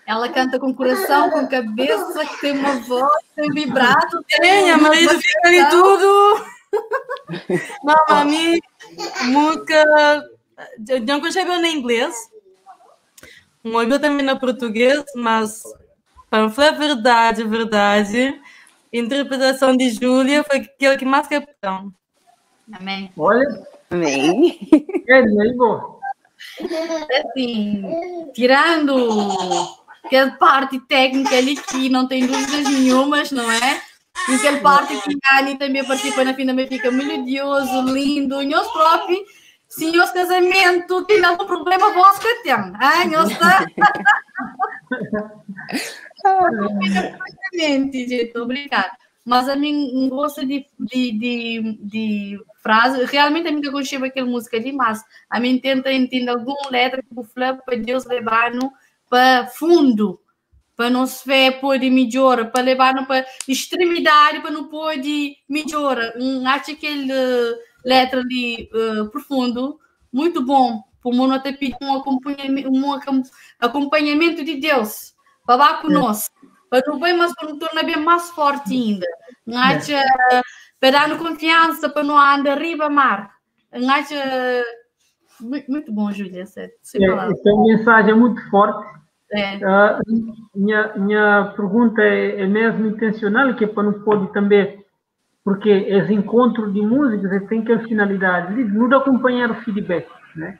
Ela canta com coração, com cabeça, que tem uma voz, tem vibrato. Meu marido fica ali tudo. Não, a minha música, eu não conheço bem em inglês. Eu também na português, mas para falar a verdade, a interpretação de Júlia foi aquela que mais captou. Amém. Olha. Amém. Assim, tirando aquela parte técnica ali que não tem dúvidas nenhumas, não é? E aquela parte que a Anny também participa na fim também fica melodioso, lindo. Nós próprios, se nós casamento tem algum problema, vós que tem. Nós está... Completamente, gente, obrigada. Mas a mim gosto de frase. Realmente a mim que gostei daquela música demais. A mim tenta entender alguma letra que o Flávio para Deus levar-nos para fundo, para não se ver pode melhorar, para levar-nos para extremidade, para não pode melhorar. Acho aquele letra ali profundo, muito bom. Por não até pedir um acompanhamento de Deus para lá conosco. Para não bem, mas para não tornar bem mais forte ainda. Para dar confiança, para não andar arriba mar. Muito bom, Júlia. Essa é uma mensagem muito forte. Minha pergunta é mesmo intencional, que é para não pode também, porque esse encontro de músicas tem que a finalidade de nos acompanhar o feedback, né?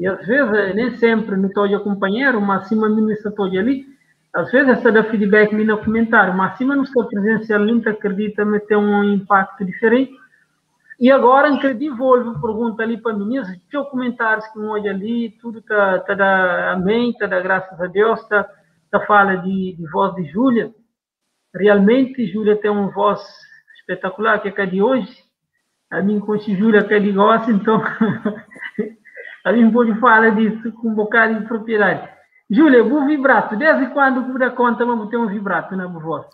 E às vezes, nem sempre não estou a acompanhar, mas acima de mim estou ali. Às vezes está da feedback ali no comentário, mas acima não está presencial, não acredita, mas tem um impacto diferente. E agora, que devolvo pergunta ali para meninas, deixa comentários que olha ali, tudo está da amém, está da graças a Deus, está fala de voz de Júlia. Realmente, Júlia tem uma voz espetacular, que é a de hoje. A mim, com Júlia, que é de gosto, então, a mim pode falar disso com um bocado de propriedade. Júlia, o vibrato, desde quando você dá conta que tem um vibrato na voz?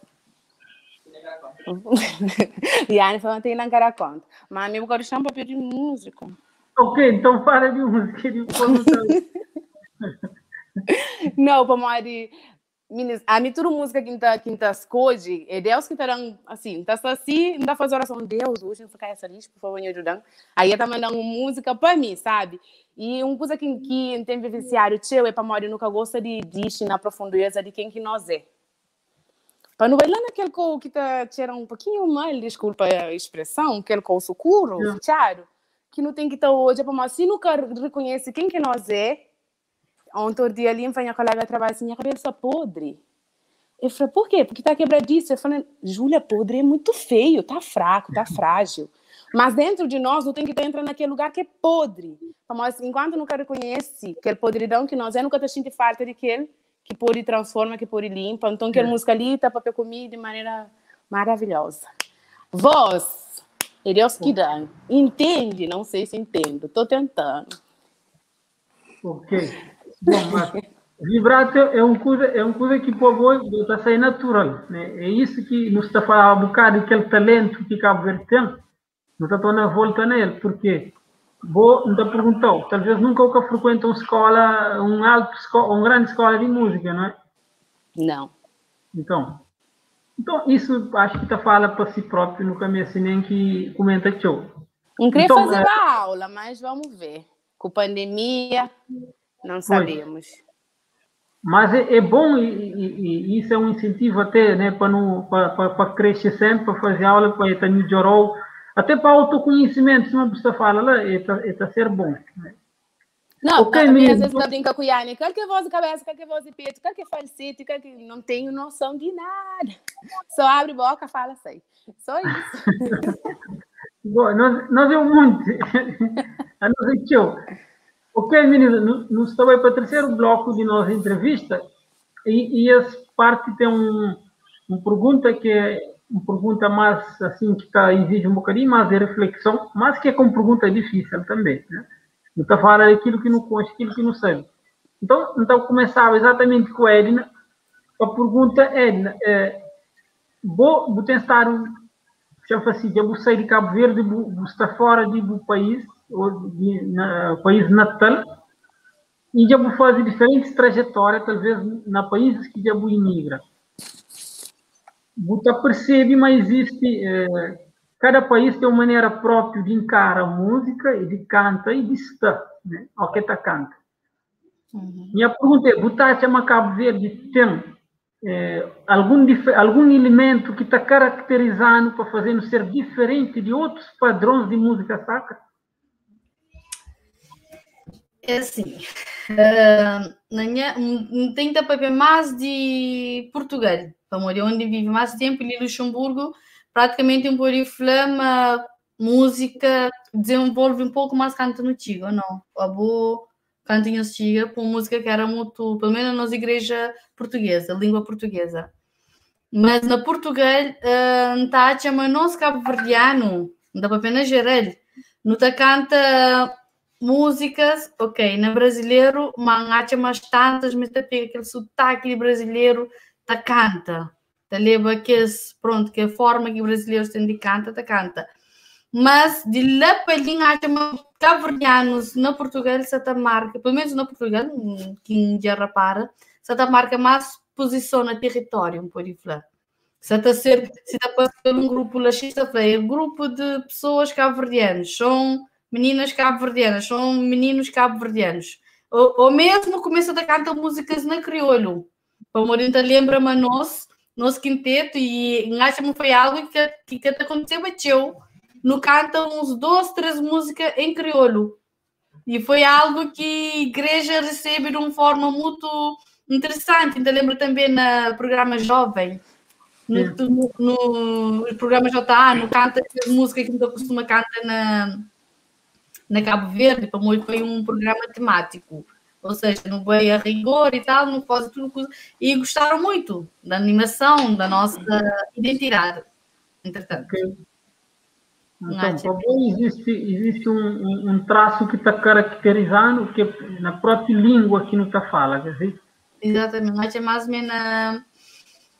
Liane foi ontem na cara conta. Mas eu quero chamar para pedir música. Ok, então fala de música. Não, para mais a mim toda música que está escolhe é Deus que está dando assim, está assim, não está fazendo oração, Deus, hoje não ficar essa lista, por favor, me ajudando. Aí está mandando música para mim, sabe? E uma coisa que tem vivenciário teu é para morrer nunca gosta de dizer na profundeza de quem que nós é. Para não ir lá naquele que está tirando um pouquinho mal, desculpa a expressão, aquele com o sucuro, claro, que não tem que estar hoje, para nós, se nunca reconhece quem que nós é. Ontem dia ali, minha colega trabalha assim, minha cabeça podre. Eu falei, por quê? Porque está quebradiço. Eu falei, Júlia, podre é muito feio, tá fraco, tá frágil. Mas dentro de nós, não tem que entrar naquele lugar que é podre. Mas enquanto nunca reconhece aquele podridão que nós é, nunca sente falta de que pode transforma, que pode limpa. Então, aquela música ali está para comer de maneira maravilhosa. Voz, é Deus que dá. Entende? Não sei se entendo. Estou tentando. Ok. Bom, mas vibrato é uma coisa que pode está sair natural, né? É isso que nos está falando um bocado aquele talento que Cabo Verde tem. Não está na volta nele, porque vou te perguntar, talvez nunca frequenta uma escola, uma grande escola de música, não é? Não. Então isso acho que está falando para si próprio, nunca me nem que comenta show. Não queria fazer a aula, mas vamos ver. Com pandemia, não sabemos. Mas é bom e isso é um incentivo até, né, para crescer sempre, para fazer aula, para estar melhorou, até para autoconhecimento, se uma pessoa fala lá, é ser bom. Né? Não, okay, às vezes eu brinco com o Yanni, quer que voz de cabeça, quer que voz de peito, quer que falsete, quer que não tenho noção de nada. Só abre boca, fala assim. Só isso. Bom, nós é um monte. A nós é tchau. Ok, meninas, nós estamos para o terceiro bloco de nossa entrevista e essa parte tem uma pergunta que é uma pergunta mais assim que exige um bocadinho mais de reflexão, mas que é uma pergunta difícil também, né? Não está falando daquilo que não conhece, aquilo que não sabe. Então começava exatamente com a Edna. A pergunta é, vou tentar, eu sair de Cabo Verde, vou estar fora do país, ou país natal, e já vou fazer diferentes trajetórias, talvez, na países que já vou imigra. Você percebe, mas existe, cada país tem uma maneira própria de encarar a música, e de cantar e de estar, né? Ao que está canta. Minha pergunta é, você acha que Cabo Verde tem algum elemento que está caracterizando para fazer ser diferente de outros padrões de música sacra? É assim, tem que ver mais de Portugal, onde vive mais tempo, em Luxemburgo, praticamente um pouco de flama, música, desenvolve um pouco mais canto no Tigo, ou não? A boa cantinho Tigo, com música que era muito, pelo menos nas igrejas portuguesa, língua portuguesa. Mas na Portugal, está a chamar nosso cabo-verdiano, não dá para apenas geral, não está canta músicas, ok, na brasileiro, mas mais tantas, mas tá pega aquele sotaque de brasileiro, tá canta, tá leva que pronto, que a forma que o brasileiro tem de canta, tá canta. Mas de lá para ali, acha cabo-verdianos na Portugal, se tá marca, pelo menos na Portugal, quem já repara, se tá marca mais posição no território, por aí falar. Se tá passando um grupo laxista-feira, grupo de pessoas cabo-verdianos, são meninas cabo-verdianas, são meninos cabo-verdianos. Ou mesmo começa a cantar músicas na crioulo. Para Morinta lembra-me nosso quinteto e acho-me foi algo que aconteceu bateu. No canta uns 2, 3 músicas em crioulo. E foi algo que a igreja recebe de uma forma muito interessante. Então lembro também no programa Jovem. No programa JA, no canta música que não costuma cantar na Cabo Verde, para muito foi um programa temático, ou seja, não veio a rigor e tal, não faz tudo, e gostaram muito da animação, da nossa identidade, entretanto. Okay. Então, existe um traço que está caracterizando, que na própria língua que não está falando, quer dizer? Exatamente, é mais ou menos,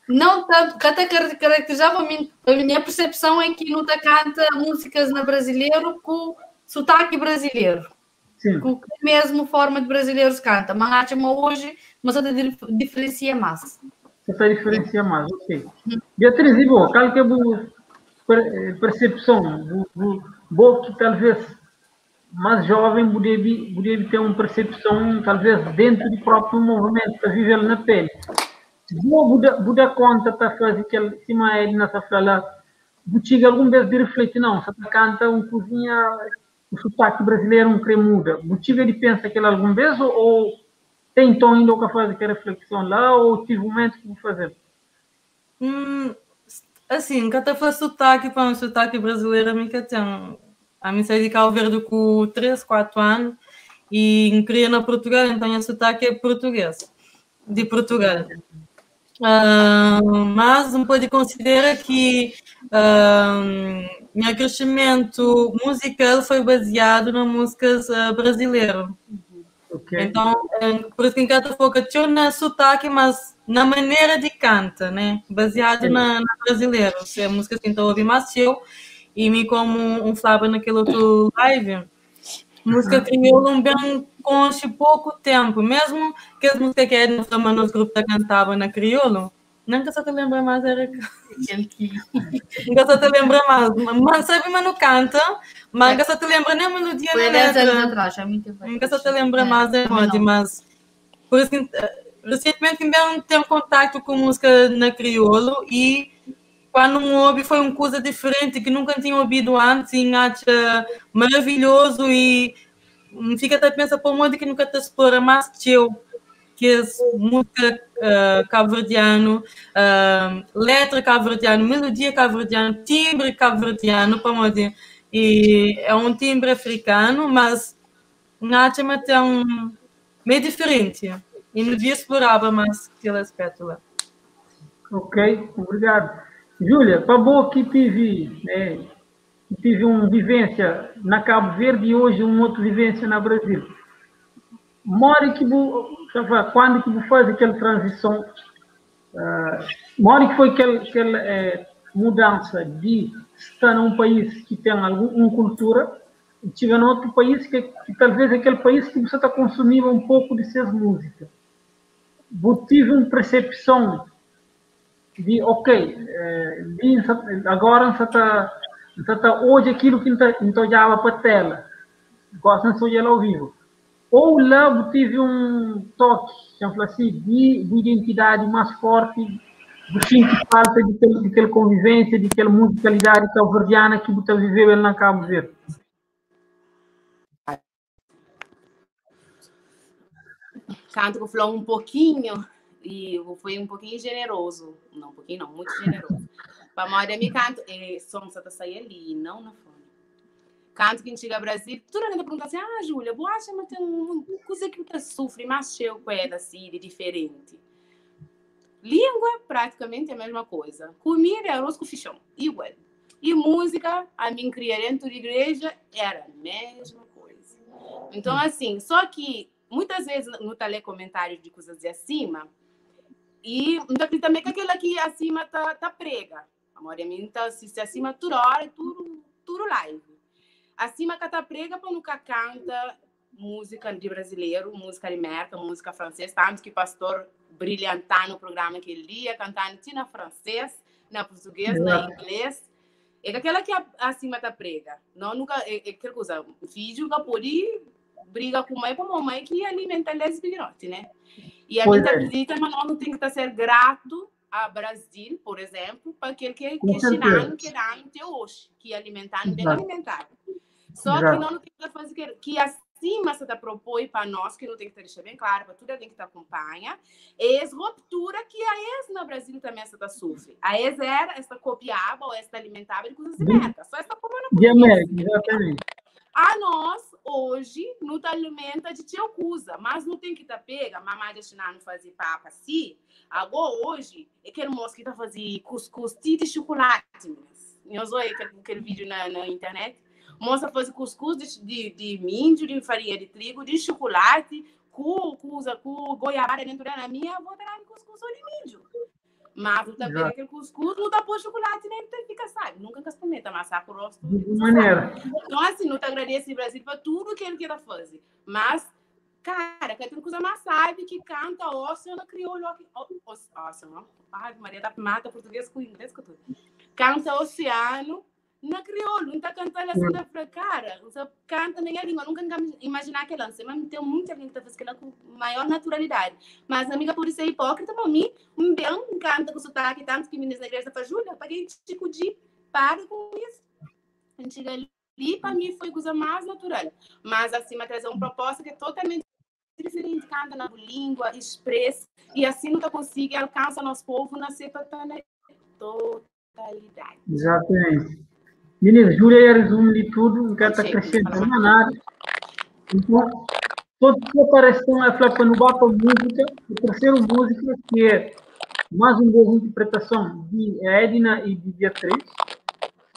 não tanto, que até caracterizava a minha percepção é que não está canta músicas na brasileiro com sotaque brasileiro. Sim. Com a mesma forma de brasileiros canta. Mas acho que hoje, mas só diferencia mais. Só diferencia mais, ok. Beatriz, e qual que é a percepção? Vou que talvez mais jovem poderia ter uma percepção, talvez dentro do próprio movimento, para viver na pele. Vou dar conta para fazer aquele cima ele nessa fala, vou chegar algum vez de refletir, não, se canta uma cozinha, o sotaque brasileiro não quer muda. Vou chegar de pensar aquilo algum vez ou tem tom ainda que fazer aquela reflexão lá ou tive um momento que vou fazer? Assim, que foi sotaque para um sotaque brasileiro, a mim saí de Cabo Verde com 3, 4 anos e criei na Portugal, então o sotaque é português, de Portugal. Mas não pode considerar que meu crescimento musical foi baseado nas músicas brasileiras. Okay. Então, por isso que encanta foca na sotaque, mas na maneira de canta, né? Baseado na brasileira. Se a música que eu ouvi mais eu e me como um flava naquele outro live. Música crioula bem com pouco tempo, mesmo que as músicas que era no grupo da cantava na crioula, nunca só te lembra mais era nunca só te lembra mais, mas sabe, mas não canta, mas nunca só te lembra nem a melodia nem a letra. Nunca só te lembra mais da melodia, mas por isso que recentemente também tenho contato com música na crioula e quando me ouvi foi uma coisa diferente que nunca tinha ouvido antes e acha maravilhoso e fica até pensar para um modo que nunca te explora mais que eu, que é música cabo-verdiano, letra cabo-verdiano, melodia cabo-verdiano, timbre cabo-verdiano, para modo e é um timbre africano, mas acha meio diferente e não devia explorar mais aquele aspecto lá. Ok, obrigado. Júlia, para boa que tive uma vivência na Cabo Verde e hoje uma outra vivência na Brasil. Mora que quando que faz aquela transição, mora que foi aquela mudança de estar num país que tem alguma cultura e estiver em outro país que talvez aquele país que você está consumindo um pouco de suas músicas. Eu tive uma percepção de ok, agora você está hoje aquilo que não olhava para a tela, gosta de olhar ao vivo. Ou lá eu tive um toque, assim, de identidade mais forte, de sinto falta de aquela convivência, de aquela musicalidade cabo-verdiana que você viveu na Cabo Verde. Canto que falou um pouquinho e foi um pouquinho generoso, não um pouquinho não, muito generoso. Para a maioria me canto, som você tá saindo ali, não na fone. Canto que chega ao Brasil, toda a gente pergunta assim, Júlia, você acha que tem uma coisa que você sofre mais cheio com ela assim, de diferente? Língua, praticamente é a mesma coisa. Comida é arroz com feijão, igual. E música, a minha criação dentro da igreja era a mesma coisa. Então, assim, só que muitas vezes não tá lendo comentários de coisas de acima e não acredita também que aquela aqui acima tá prega. A maioria minha tá assiste acima toda hora, tudo live. Acima que tá prega para nunca canta música de brasileiro, música de merda, música francesa, tanto que pastor brilhantar no programa aquele dia, cantando na francês, na português, na inglês. É aquela que acima tá prega. Não nunca aquela coisa, filho que pode briga com mãe para mamãe que alimenta as filhotes, né? E a gente acredita, mas nós não tem que ser grato a Brasil, por exemplo, para aquele que ensinando, que dá até hoje, que alimentando, bem alimentado. Só que nós não tem que fazer que acima você propõe para nós, que não tem que deixar bem claro, para tudo alguém que te acompanha, é a ruptura que a ex no Brasil também está sofre. A ex era esta copiava ou esta alimentava de coisas de merda. Só esta como exatamente. A nós, hoje, não alimenta de te acusa, mas não tem que estar pega, mamãe deixando não fazer papa assim. Agora, hoje, é que moço que está fazendo cuscuz de chocolate. Eu usou aquele vídeo na internet. Moça faz cuscuz de milho, de farinha de trigo, de chocolate, com goiabada dentro da minha, vou dar cuscuz de milho. Mas tu também aquele cuscuz, não dá por chocolate, nem fica, sabe? Nunca experimenta, mas sabe o rosto. De maneira. Então, assim, não te agradeço o Brasil para tudo que ele queira fazer. Mas, cara, que tem coisa mais sabe que canta Oceano crioulo. Oceano, ai, Maria da mata português com inglês, com tudo. Canta Oceano na crioulo, não está cantando assim da cara. Você canta nem a língua, nunca imaginar que lança, mas tem muita gente que está fazendo com maior naturalidade. Mas, amiga, por isso é hipócrita, para mim, bem canta com sotaque, tanto que meninas da igreja falam, Júlia, paguei tipo de para com isso. A gente chega ali, para mim, foi a coisa mais natural. Mas, assim, trazer uma proposta que é totalmente diferente, canta na língua, expressa, e assim não consigo alcançar nosso povo na cepa totalmente qualidade. Exatamente. Meninas, Júlia já resume de tudo, não quero estar acrescentando nada. Então, todo que aparece é para no Bapa Música, a terceira música, que é mais uma vez interpretação de Edna e de Beatriz,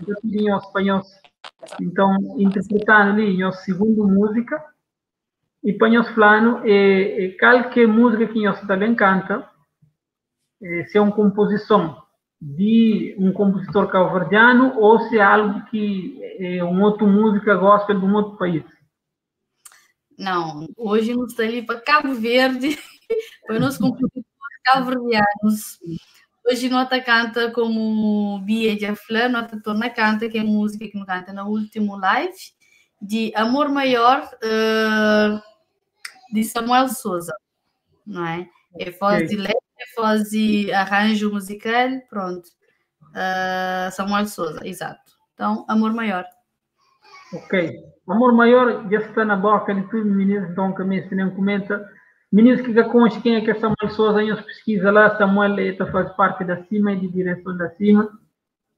já tinham os espanhóis, então, interpretando ali a segunda música, e panhos falando, qualquer música que nós também canta, se é uma composição de um compositor cabo-verdiano ou se é algo que é uma outra música gospel de um outro país. Não, hoje não estou ali para Cabo Verde, para nós compositores cabo-verdianos. Hoje nós canta como Bia de Aflã, nós torna canta, que é música que nós canta no último live, de Amor Maior, de Samuel Souza, não é? É voz de letra, é voz de arranjo musical, pronto. Samuel Souza, exato. Então, Amor Maior. Ok. Amor Maior já está na boca de tudo, meninos, então também se não comenta. Meninos que conhecem quem é que é Samuel Souza, aí pesquisa lá, Samuel faz parte da CIMA e de direção da CIMA.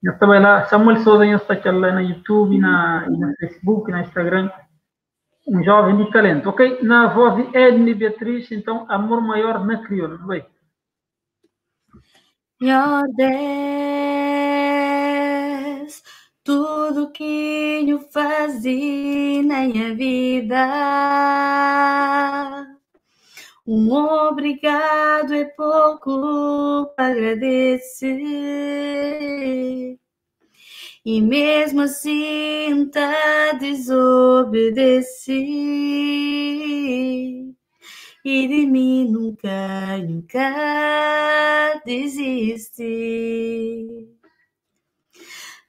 Nós também lá, Samuel Souza está lá na YouTube, na Facebook, na Instagram. Um jovem de talento, ok? Na voz de Edna e Beatriz, então, Amor Maior na crioula, vai. Meu Deus, tudo que eu fazia na minha vida, obrigado é pouco para agradecer. E mesmo assim tá desobedeci. E de mim nunca desisti.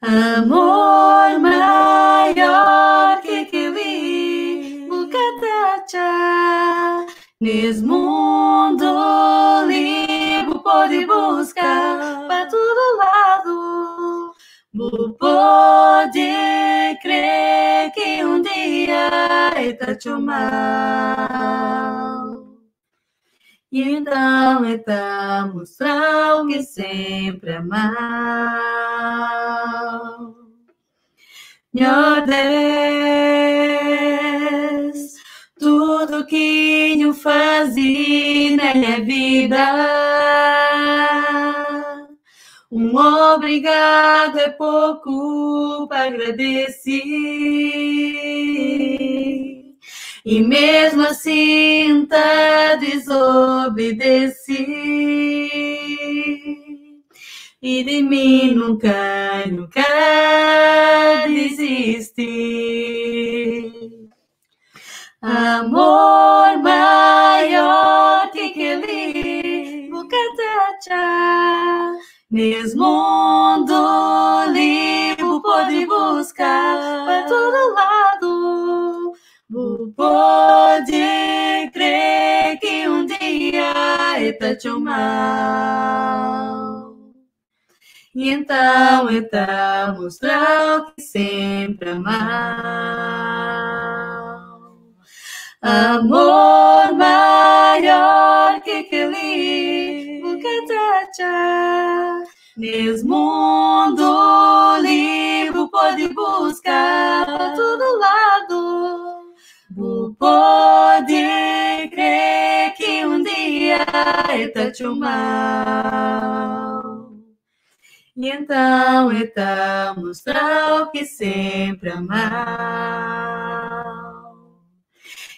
Amor maior que aquele bucatacha. Nesse mundo livre pode buscar para todo lado. Pode crer que um dia está te mal. E então está mostrar o que sempre amar. Meu Deus, tudo que eu fazia na minha vida, obrigado é pouco para agradecer. E mesmo assim tá desobedeci. E de mim nunca desisti. Amor maior que aquele bucatacha. Nesse mundo livre pode buscar para todo lado. Pode crer que um dia está te mal. E então está mostrar o que sempre amar. Amor maior que aquele bucatacha. Nesse mundo livre pode buscar para todo lado. Pode crer que um dia está te mal. E então está mostrar o que sempre amar.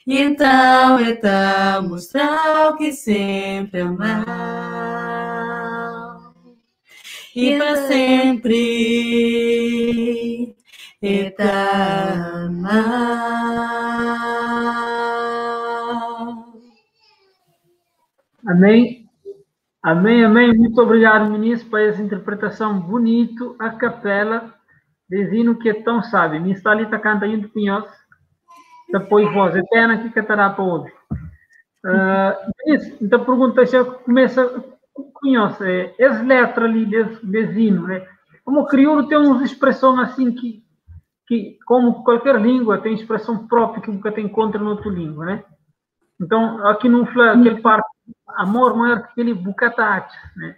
E então está mostrar o que sempre amar. E para sempre está amar. Amém. Amém, amém. Muito obrigado, ministro, por essa interpretação bonita, a capela, dizendo que é tão sábio. Me está ali, está cantando de pinhos, depois voz eterna que cantará para hoje. Então, pergunta se começa conhece as letras ali desse hino, né? Como o crioulo tem uma expressão assim que como qualquer língua tem expressão própria que nunca tem contra na outra língua, né? Então, aqui não fala aquele parte amor maior que aquele bucatacha, né?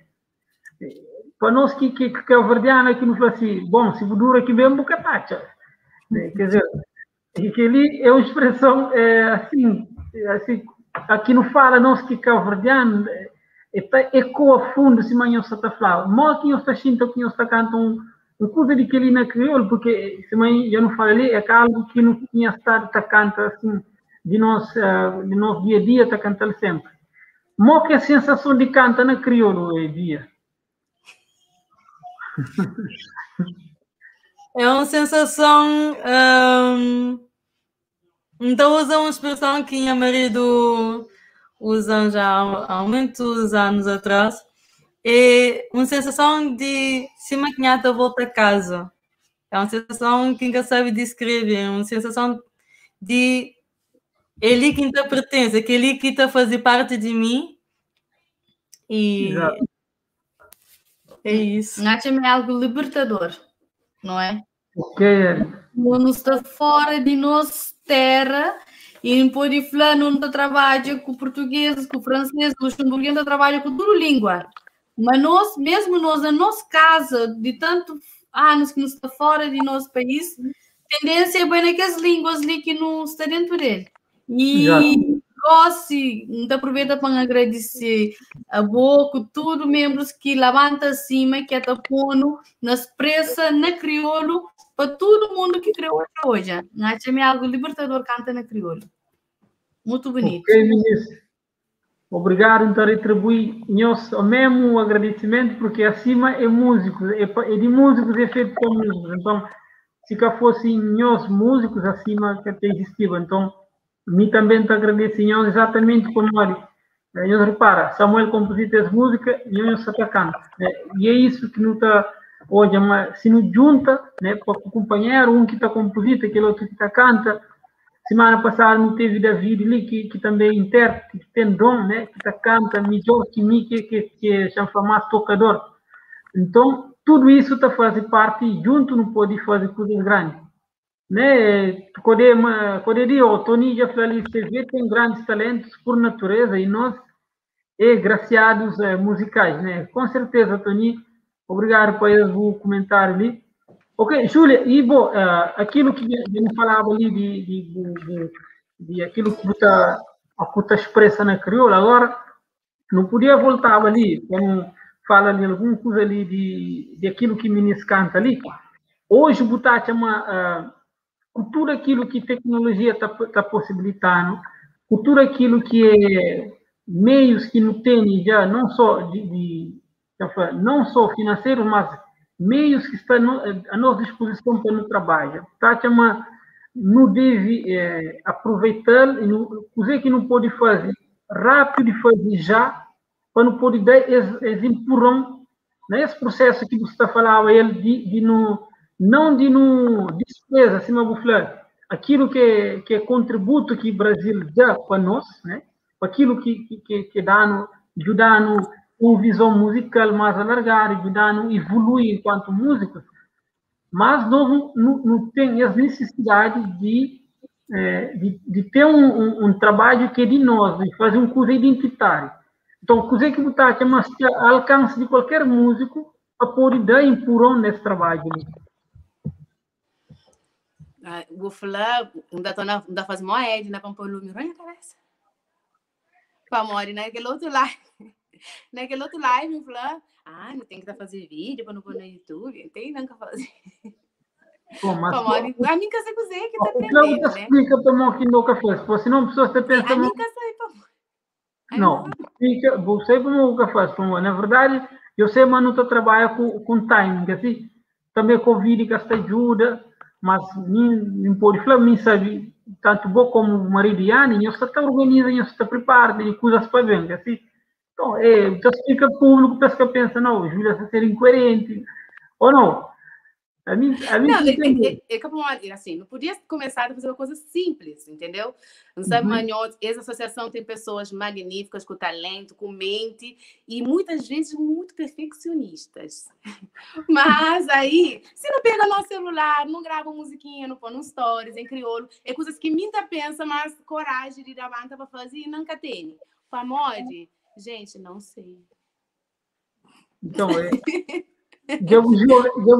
para nós que é verdiana, que nos fala assim, bom, se dura aqui mesmo, bocatacha. Quer dizer, que ali é uma expressão assim, aqui não fala nós que é verdiano, ecoa fundo se manhã está a falar. Mal que eu está sinto que eu está cantando coisa de que ali na crioulo, porque se manhã eu não falo ali, é algo que não tinha estado a cantar assim, de nosso dia a dia, está cantando sempre. Mal que a sensação de cantar na crioulo é dia. É uma sensação. Então, usa uma expressão que minha marido usa já há muitos anos atrás. É uma sensação de se maquinhar volta a casa. É uma sensação que ninguém sabe descrever. É uma sensação de ele que ainda pertence, aquele que está a fazer parte de mim. E Exato. é isso. Acho-me algo libertador, não é? Ok. Não está fora de nossa terra e não pode falar, não trabalha com o português, com o francês, com o luxemburguês, trabalha com toda língua. Mas nós, mesmo nós, na nossa casa, de tantos anos que não está fora de nosso país, tendência é bem naquelas línguas ali que não está dentro dele. E gosto, aproveita para agradecer a boca, todos os membros que levantam acima, que está pondo na expressa, na crioulo, para todo mundo que criou hoje. Acho-me algo libertador canta na crioulo. Muito bonito. Ok, ministro. Obrigado, então, retribuir o mesmo agradecimento, porque acima é músico, é de músicos, é feito por músicos. Então, se cá fossem nós músicos, acima que até existia. Então, mim também te agradeço, exatamente como ele. Eu repara, Samuel compositor as músicas e eu só canta. E é isso que não está hoje, se não junta, né, para o companheiro, um que está compositor, aquele outro que está canta. Semana passada não teve David ali, que também é intérprete, que tem dom, né? Que canta melhor que mim, que é chamado tocador. Então, tudo isso está fazendo parte e junto não pode fazer coisas grandes. Né? O Tony já falou ali, você vê, tem grandes talentos por natureza e nós graciados musicais, né? Com certeza, Tony. Obrigado por o comentário ali. Ok, Júlia, e bom, aquilo que eu falava ali de aquilo que está expressa na crioula, agora não podia voltar ali, quando fala ali alguma coisa ali de aquilo que o ministro canta ali. Hoje, botar uma cultura aquilo que tecnologia está possibilitando, cultura aquilo que é meios que não tem já, não só não só financeiro, mas meios que estão à nossa disposição para o trabalho. Tá, não deve aproveitar, coisa que não pode fazer rápido e fazer já, para não poder dar esse empurrão nesse processo que você está falando, ele de não de despesa, assim, eu vou falar, aquilo que é contributo que o Brasil dá para nós, né? Aquilo que dá, ajudando uma visão musical mais alargada, ajudando a evoluir enquanto músicos, mas não tem as necessidades de ter um trabalho que é de nós, de fazer uma coisa identitária. Então, coisa que está ao alcance de qualquer músico para poder dar empurrão nesse trabalho. Vou falar, ainda faz uma Edna para pôr o lume na cabeça. Para morrer naquele outro live. Naquele outro live, falar, não tem que fazer vídeo para não pôr no YouTube, não tem nada que fazer. A mim que você cozinha que está aprendendo, né? Explica para mim que nunca fez, porque senão a pessoa está pensando... A mim que sei para... Não, explica, você para nunca faz, na verdade, eu sei, mas não trabalha com timing, assim, também com vídeo que esta ajuda, mas nem pode falar, nem sabe, tanto bom como o marido e Anne, eu está organizando, eu está preparado, e coisas para bem, assim. Então, já explica o público, pensa, não, Júlia está sendo incoerente, ou não? A mim não, assim, não podia começar a fazer uma coisa simples, entendeu? Não sabe, Manhões, essa associação tem pessoas magníficas, com talento, com mente, e muitas vezes muito perfeccionistas. Mas aí, se não pega nosso celular, não grava musiquinha, não põe nos stories, em crioulo, é coisas que muita pensa, mas coragem de dar para fazer e nunca tem. Famode, gente, não sei. Então, eu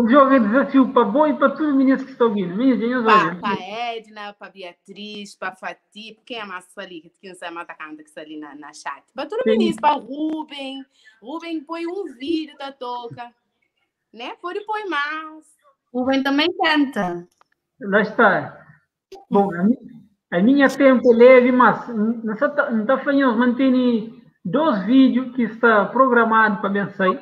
jogo desafio para bom e para todos os meninos que estão ouvindo. Meninas, para Edna, para Beatriz, para Fati, quem é mais ali, que não sabe matar canta que está ali na chat. Para todos os meninos, para Rubem. Rubem põe um vídeo da toca, né? Pode pôr mais. Rubem também canta. Lá está. Bom, a minha tempo é leve, mas não está falhando, mantém 2 vídeos que está programado para vencer.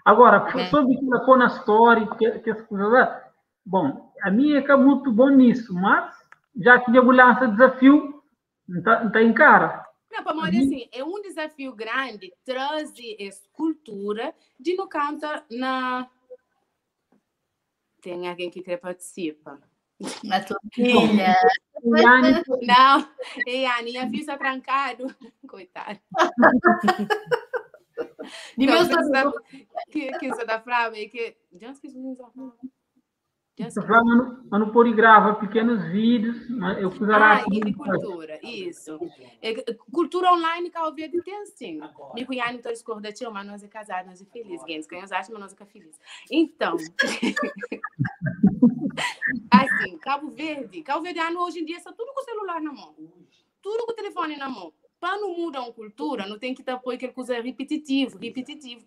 Agora, sobre o que ela põe na story, que as coisas lá, bom, a minha é muito bom nisso, mas já que eu lanço desafio, não está em cara. Não, para morrer assim, é um desafio grande trazer escultura de no canta na... Tem alguém que quer participar? A tua filha. Não, e a minha filha está trancado. Coitada. De meus que você está falando é que... Não pode gravar pequenos vídeos, eu usará cultura, isso. Cultura online que eu ouvi de ter assim. Me cunhado não discorda de mas nós é casado, nós é feliz, gente. Quem nós acha, mas nós é feliz. Então, assim, Cabo Verde hoje em dia está tudo com o celular na mão, tudo com o telefone na mão. Para não mudar uma cultura, não tem que estar por aquele coisa repetitivo,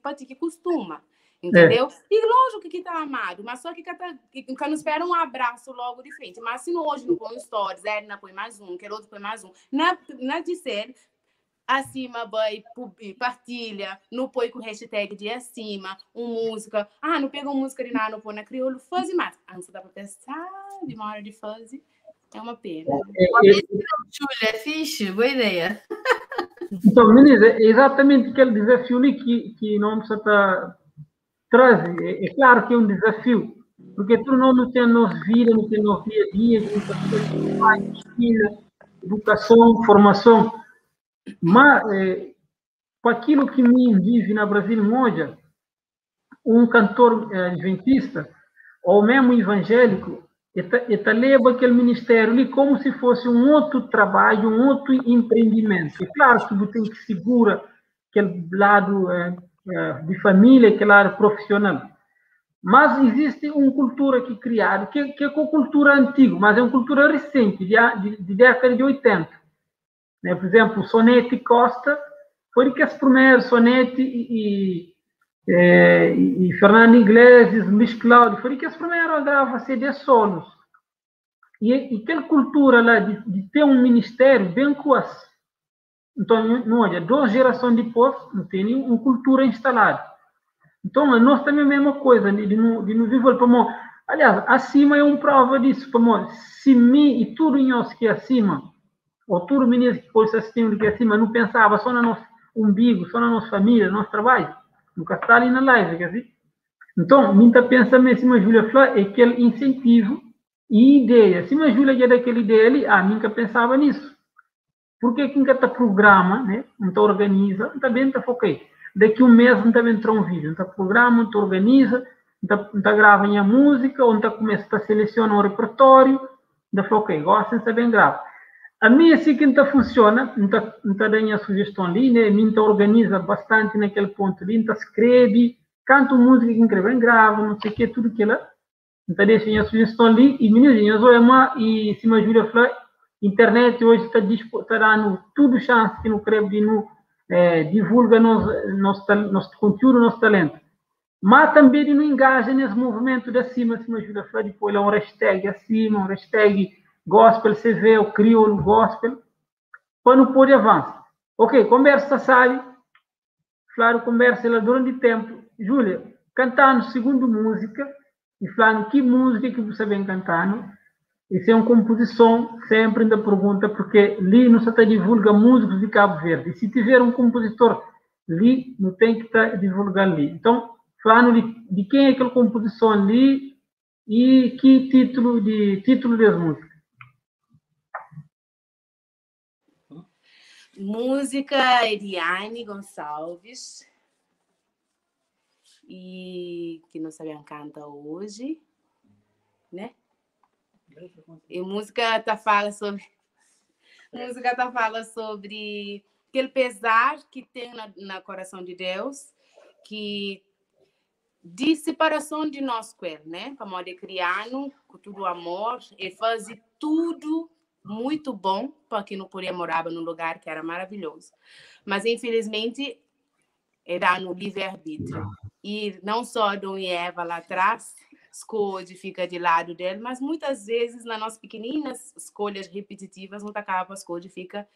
para ti que costuma. Entendeu? E lógico que tá amado, mas só que não espera um abraço logo de frente. Mas se hoje não põe um stories, Edna põe mais um, quer outro põe mais um. Na disser, acima, vai, partilha, não põe com hashtag de acima, música. Não pega uma música de nada, não põe na crioulo, fuzzy mais. Não dá para pensar de uma hora de fuzzy. É uma pena. Júlia, é fixe, boa ideia. Então, meninas, é exatamente aquele desafio ali que não precisa estar... traz, é claro que é um desafio, porque tu não tem nossa vida, não tem nosso dia a dia, educação, formação, mas com aquilo que me vive na Brasil hoje, um cantor adventista, ou mesmo evangélico, está leva aquele ministério ali como se fosse um outro trabalho, um outro empreendimento. É claro que você tem que segurar aquele lado de família, aquele lado profissional. Mas existe uma cultura que criada, que é uma cultura antiga, mas é uma cultura recente, de década de 80. Né? Por exemplo, Sonete Costa foi que as primeiras Sonete e Fernando Iglesias, Luiz Cláudio, foi que as primeiras gravavam CD solos. E aquela cultura lá de ter um ministério bem coisa. Então, não olha, 2 gerações depois, não tem nenhuma cultura instalada. Então, nós também a mesma coisa, de não viver para. Aliás, acima é uma prova disso. Para se mim e tudo nós que é acima, ou tudo menino que pode assistir que é acima, não pensava só no nosso umbigo, só na nossa família, no nosso trabalho, nunca está ali na live, quer dizer? Então, muita pensa mesmo, a Júlia falou, é aquele incentivo e ideia. Se a Júlia já daquela ideia ali, nunca pensava nisso. Porque quem está programa, né? Não está organiza, também está foquei. Daqui um mês não está entrando um vídeo, não está programa, não está organiza, não está gravando a música, ou não está começa a selecionar o repertório, não está foquei, gosta de saber grava. A minha assim que não está funciona, não está dando a sugestão ali, né? Não está organiza bastante naquele ponto ali, não está escreve, canta música que escreve, grava, não sei o que, tudo aquilo. Não está deixando a sugestão ali, e meninas, e se a Júlia falou, internet hoje está dando tudo chance que não creve de divulga nosso conteúdo, nosso talento. Mas também de não engaja nesse movimento de acima, se me ajuda a falar, depois é um hashtag acima, um hashtag gospel, CV, o crioulo gospel, para não poder avançar. Ok, conversa, sabe? Claro, conversa lá durante tempo. Júlia, cantando segundo música, e falando que música que você vem cantando. Isso é uma composição, sempre ainda pergunta, porque ali não se está divulga músicos de Cabo Verde. E se tiver um compositor ali, não tem que estar divulgando ali. Então, falando de quem é aquela composição ali e que título das músicas. Música Eliane Gonçalves, e que não sabia canta hoje, né? E música tá fala sobre aquele pesar que tem na coração de Deus, que de separação de nós com ele, né? Para modo criando, com todo o amor, e fazer tudo muito bom para que não podia morar num lugar que era maravilhoso. Mas, infelizmente, era no livre-arbítrio. E não só Adão e Eva lá atrás, escolhe fica de lado dele, mas muitas vezes, nas nossas pequeninas escolhas repetitivas, não acaba a escolha fica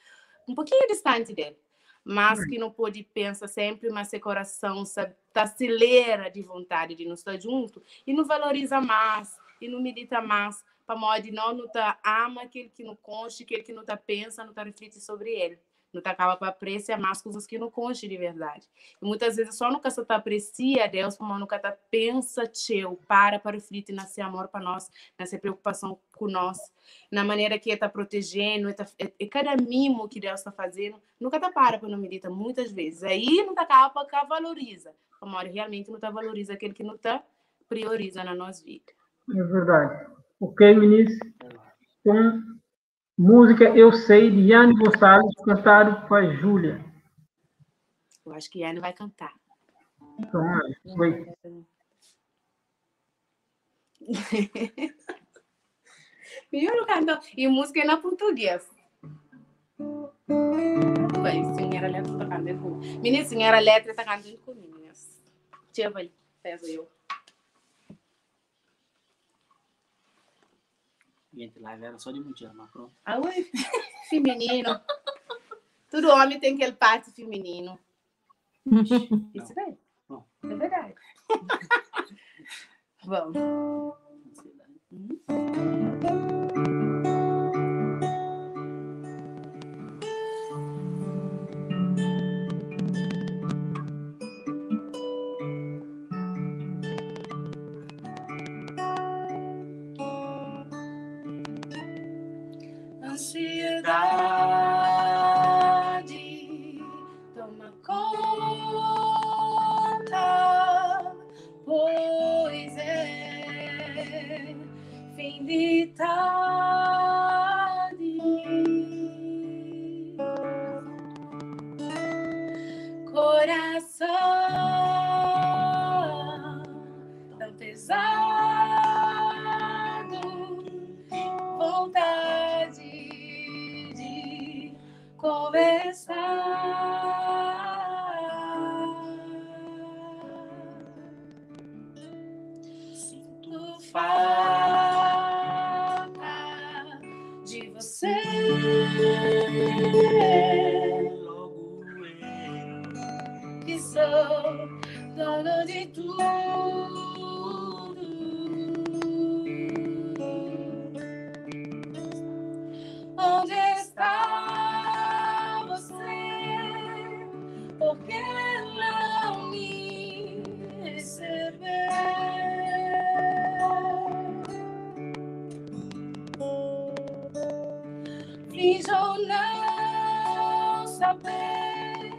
um pouquinho distante dele. Mas que não pode pensar sempre, mas seu coração se acelera de vontade de não estar junto e não valoriza mais, e não medita mais, para modo de não tá ama aquele que não conste, aquele que não tá pensa, não tá reflete sobre ele. Não tá acaba para apreciar mais coisas que não conste de verdade. E muitas vezes só nunca só tá aprecia Deus, como nunca tá pensa teu, para refletir nesse amor para nós, nessa preocupação com nós, na maneira que ele tá protegendo, e cada mimo que Deus tá fazendo, nunca tá para não medita muitas vezes. Aí não tá acaba para valoriza, como realmente não tá valoriza aquele que não tá prioriza na nossa vida. É verdade. Ok, Ministro. Então, música Eu Sei, de Yane Gonçalves, cantado para Júlia. Eu acho que Yane vai cantar. Então, foi. Eu não canto. E música é na português. Vai, senhora letra tá cantando. Menina, senhora letra tá cantando comigo. Tia, vai, peço eu. Gente, live era só de mentira, mas pronto. Ah, ui, feminino. Todo homem tem aquele parte feminino. Isso é. Não. É verdade. Vamos. Ansiedade toma conta, pois é fim de tarde. Coração tão pesado, vontade de conversar. Sinto falta de você. Logo eu Que sou dono de tudo. Onde está você? Por que não me recebeu? Finjo não saber,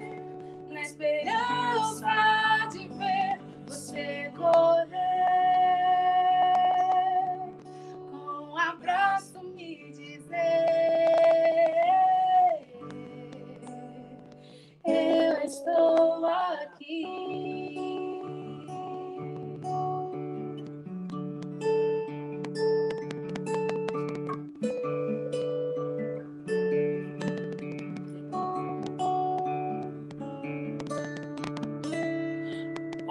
na esperança de ver você correr, com um abraço me dizer: eu estou aqui.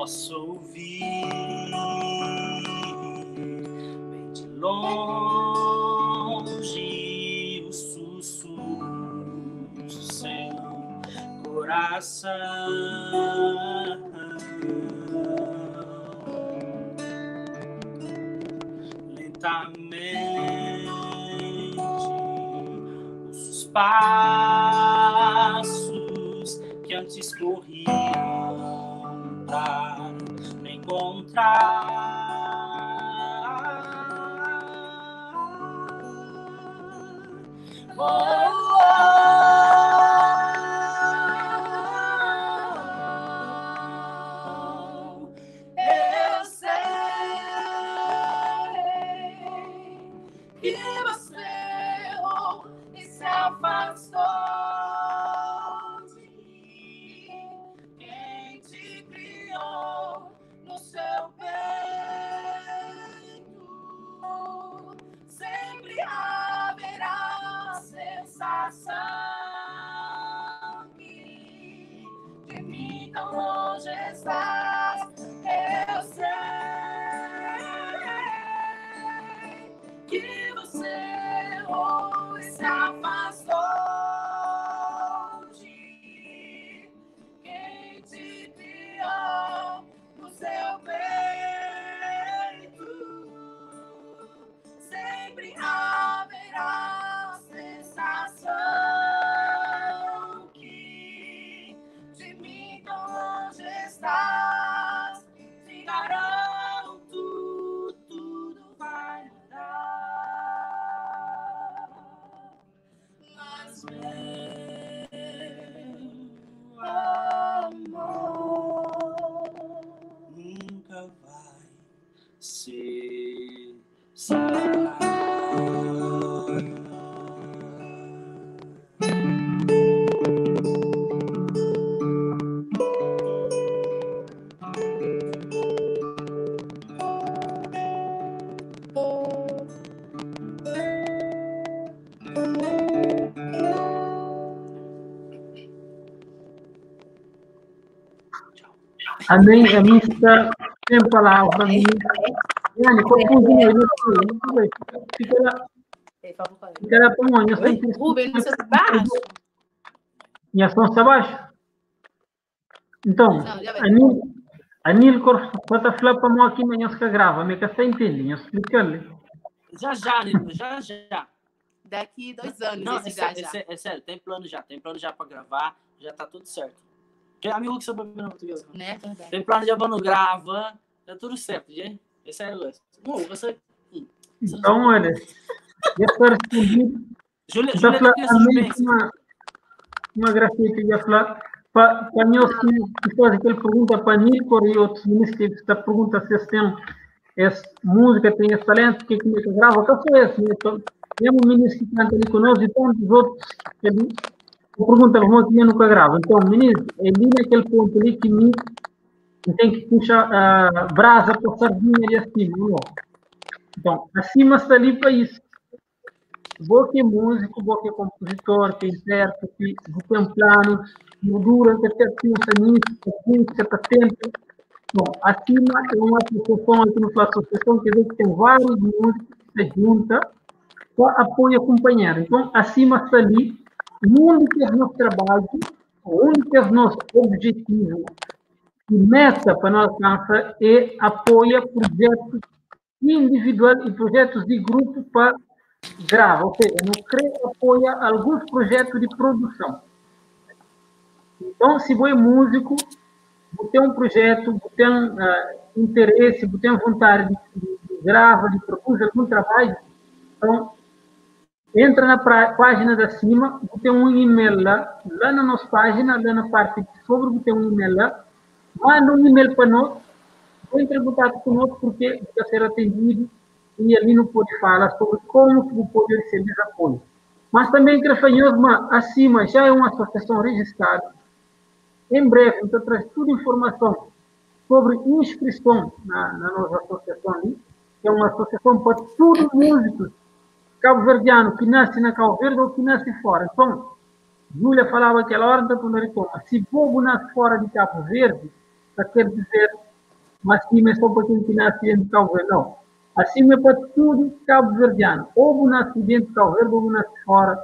posso ouvir bem de longe os sussurros do seu coração. Lentamente os passos que antes corriam pra me encontrar. Eu sei que você errou e se afastou de mim. Quem te criou no seu Amém, a mim está sem palavra. Yani, fica lá para onde? Rubem, não sei se baixo. Minha som está baixo. Então, a Nil corta flapa mão aqui, mas não se grava, mas que está entendendo, não explica-lhe. Já, Nilo, já. Daqui 2 anos. Não, é sério, tem plano já para gravar, já tá tudo certo. Que amigo que sabe no português. Né? Tem plano já para grava, tá tudo certo, gente. Esse é o lance. Você. Então, olha, já está respondido. Júlia, uma gracinha que ia falar. Para nós que faz aquela pergunta para Nico e outros ministros que está pergunta se tem essa música, tem esse talento, que grava, que foi esse? Tem um ministro que canta ali conosco e tantos outros que ali perguntam que eu nunca gravo. Então, ministro, é ali naquele ponto ali que me tem que puxar a brasa para a sardinha ali acima, não? Então, acima está ali para isso. Vou que é músico, vou que é compositor, que é intérprete, que tem planos, durante até 15 anos, 15 tempo. Bom, acima é uma associação, aqui no associação, quer dizer que tem vários músicos que se juntam para apoio e acompanhar. Então, acima está ali, onde que é o nosso trabalho, onde que é o nosso objetivo e meta para nós alcançar é apoiar projetos individuais e projetos de grupo para grava, ou seja, no CRE apoia alguns projetos de produção. Então, se você é músico, você tem um projeto, você tem interesse, você tem vontade de gravar, de produzir algum trabalho, então, entra na página da cima, você tem um e-mail lá na nossa página, lá na parte de sobre, você tem um e-mail lá, manda um e-mail para nós, entre em contato conosco porque vai ser atendido e ali não pode falar sobre como que pode receber apoio. Mas também Crefanhoso, acima, já é uma associação registrada. Em breve, então, traz toda a informação sobre inscrição na nossa associação ali, que é uma associação para todos os músicos cabo-verdianos que nascem na Cabo Verde ou que nascem fora. Então, Júlia falava aquela hora, então, se Bobo nasce fora de Cabo Verde, quer dizer, mas sim, é só para quem nasce dentro de Cabo Verde, não. Assim é para tudo cabo-verdiano. Ou nasce dentro de Cabo Verde, ou nasce fora.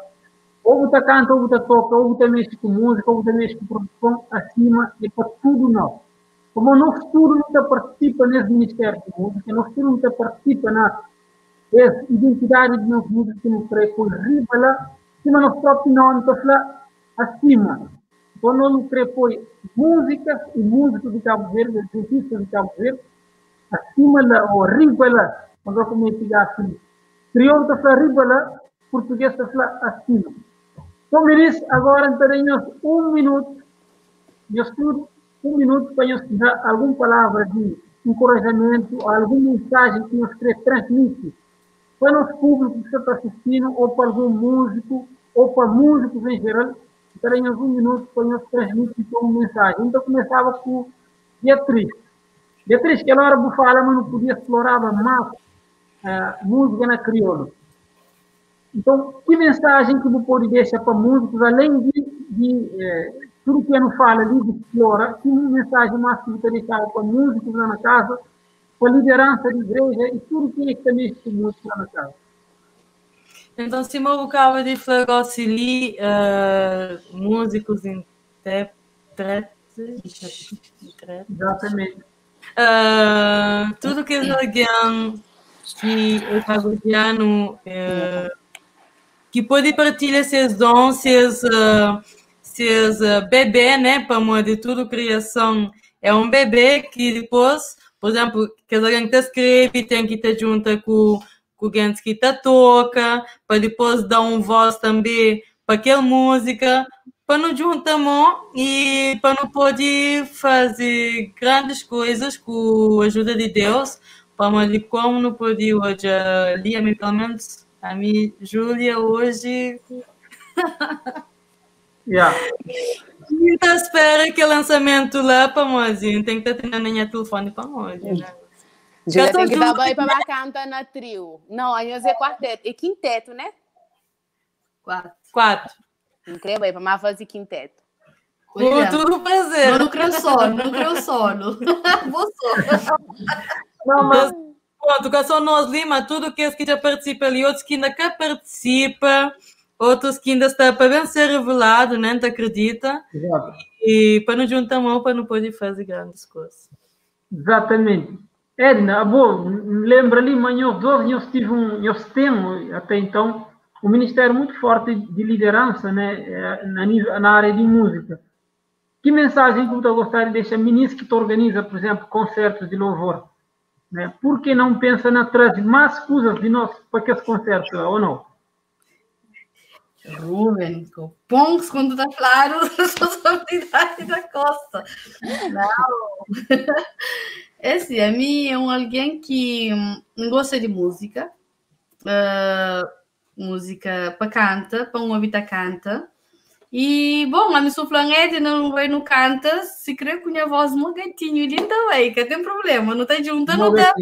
Ou você canta, ou você toca, ou você mexe com música, ou você mexe com produção. Acima é para tudo não. Como nós tudo não participa nesse Ministério de Música, nós tudo não participa na identidade de nós músicos que nos creem por riba lá, acima nós próprios não, então lá acima. Então nós nos creem por músicas e músicos de Cabo Verde, artistas de Cabo Verde, acima lá, ou riba lá, quando eu comecei a falar. Crioulo está falando riba lá, português está falando acima. Então, ministro, agora teremos 1 minuto, eu estudo 1 minuto para nós dar alguma palavra de encorajamento, alguma mensagem que nós queremos transmitir para o nosso público que está assistindo, ou para algum músico, ou para músicos em geral. Teremos 1 minuto para nós transmitir uma mensagem. Então, começava com Beatriz. Beatriz, que ela hora fala, mas não podia explorar mais música na crioula. Então, que mensagem que você pode deixar para músicos, além de tudo que não fala ali, de explora, que mensagem mais que você deixava para músicos lá na casa, para a liderança da igreja e tudo que também com músicos lá na casa? Então, se eu acaba de falar ali, músicos, intérpretes, exatamente. Tudo que é alguém que é cabo-verdiano, que pode partilhar seus dons, seus bebê, né, para modo de tudo criação, é um bebê que depois, por exemplo, que alguém que escreve tem que estar junto com gente que toca, para depois dar uma voz também para aquela música, para não juntar mão e para não poder fazer grandes coisas com a ajuda de Deus, Para de como não podia hoje ali, a mim, pelo menos, a mim, Júlia, hoje... Muita espera que o lançamento lá para nós, tem que estar tendo nem telefone para nós, né? Júlia tem que dar banho para cantar na trio. Não, aí nós é quarteto. E quinteto, né? Quatro. Incrível, aí para fazer quinteto. Com todo prazer. Não creio solo. Vou só. Não, mas pronto, que só nós Lima, tudo que já participa ali, outros que ainda cá participa, outros que ainda está para bem ser revelado, né? Não acredita? Exato. E para não juntar mão, para não poder fazer grandes coisas. Exatamente. Edna, lembra ali, mas nós temos até então um ministério muito forte de liderança, né, na área de música. Que mensagem que tu gostaria de deixar, ministro que tu organiza, por exemplo, concertos de louvor? Né? Por que não pensa na trazer mais coisas de nós para aqueles concertos, ou não? Ruben, põe-se quando está claro a responsabilidade da Costa. Não. É assim, a mim é alguém que gosta de música. Música para canta, para um habitar canta. E, bom, a minha suflanete não vai no canta, se crê com a voz muito gatinho e linda, aí, que tem problema, não está junto, não está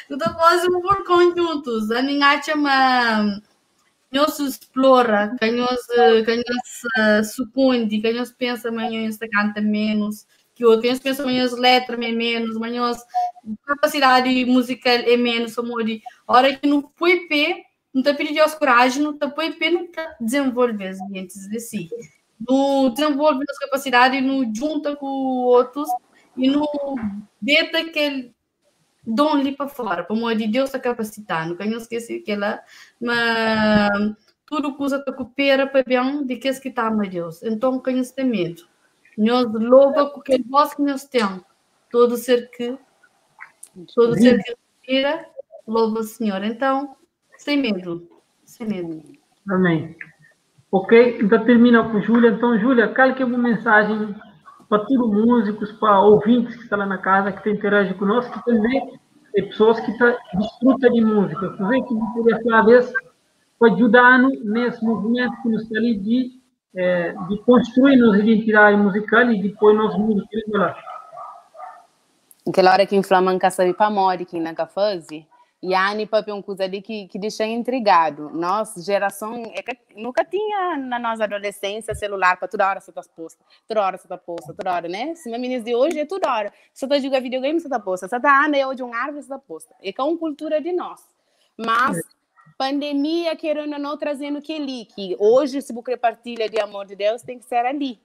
não está fazendo por conjuntos. A minha chama, nós explora, que nós supunde, que nós pensa amanhã esta canta menos, que outros pensam amanhã as letras é menos, amanhã capacidade musical é menos, amor. Hora que no PUIP não está pedindo as coragem, não está PUIP, não está desenvolver as mentes de si. No desenvolve as capacidades, no junta com outros e no deita aquele dom ali para fora, para amor de Deus está capacitando. Que não esqueci que ela, mas tudo coisa está coopera para bem de que está a Deus. Então, quem tem medo? Nós louva com aquele voz que nós temos. Todo ser que respira, louva o Senhor. Então, sem medo. Amém. Ok, então termina com Júlia. Então, Júlia, qual que é uma mensagem para todos os músicos, para ouvintes que estão lá na casa, que interagem conosco, que também é pessoas que desfrutam de música. Você vê que você poderia falar desse, para ajudar-nos nesse movimento que nos está ali de construir nossa identidade musical e depois nós músicos lá. Aquela hora que inflama a sabe para morrer, que ainda faz, e a Ani para uma coisa ali que deixa intrigado. Nossa geração nunca tinha na nossa adolescência celular para toda hora você está posta, toda hora, né? Se uma menina de hoje é toda hora. Você está jogando videogame, você está posta. Você está andando hoje uma árvore, você está posta. É uma cultura de nós. Mas pandemia, querendo ou não, trazendo que hoje, se você partilha de amor de Deus, tem que ser ali.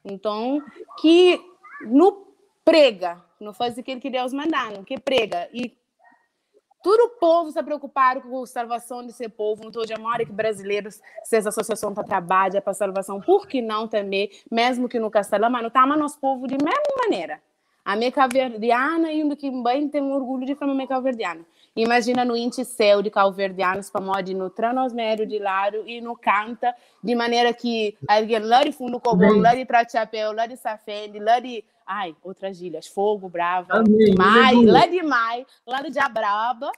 Então, que não prega, não faz aquilo que Deus mandou, que prega. E todo o povo está preocupado com a salvação desse povo. Não estou de amor que brasileiros, se essa associação está trabalhando para a salvação, por que não também, mesmo que no Castelão, mas não está nosso povo de mesma maneira. A minha calverdiana e um que bem tem orgulho de falar minha calverdiana. Imagina no índice céu de calverdianos para modo no tranosmério de lado e no canta de maneira que alguém lá de fundo cobom, lá de prato chapéu, lá de safende, lá de outras gírias, fogo, brava, mai, lá de jabraba,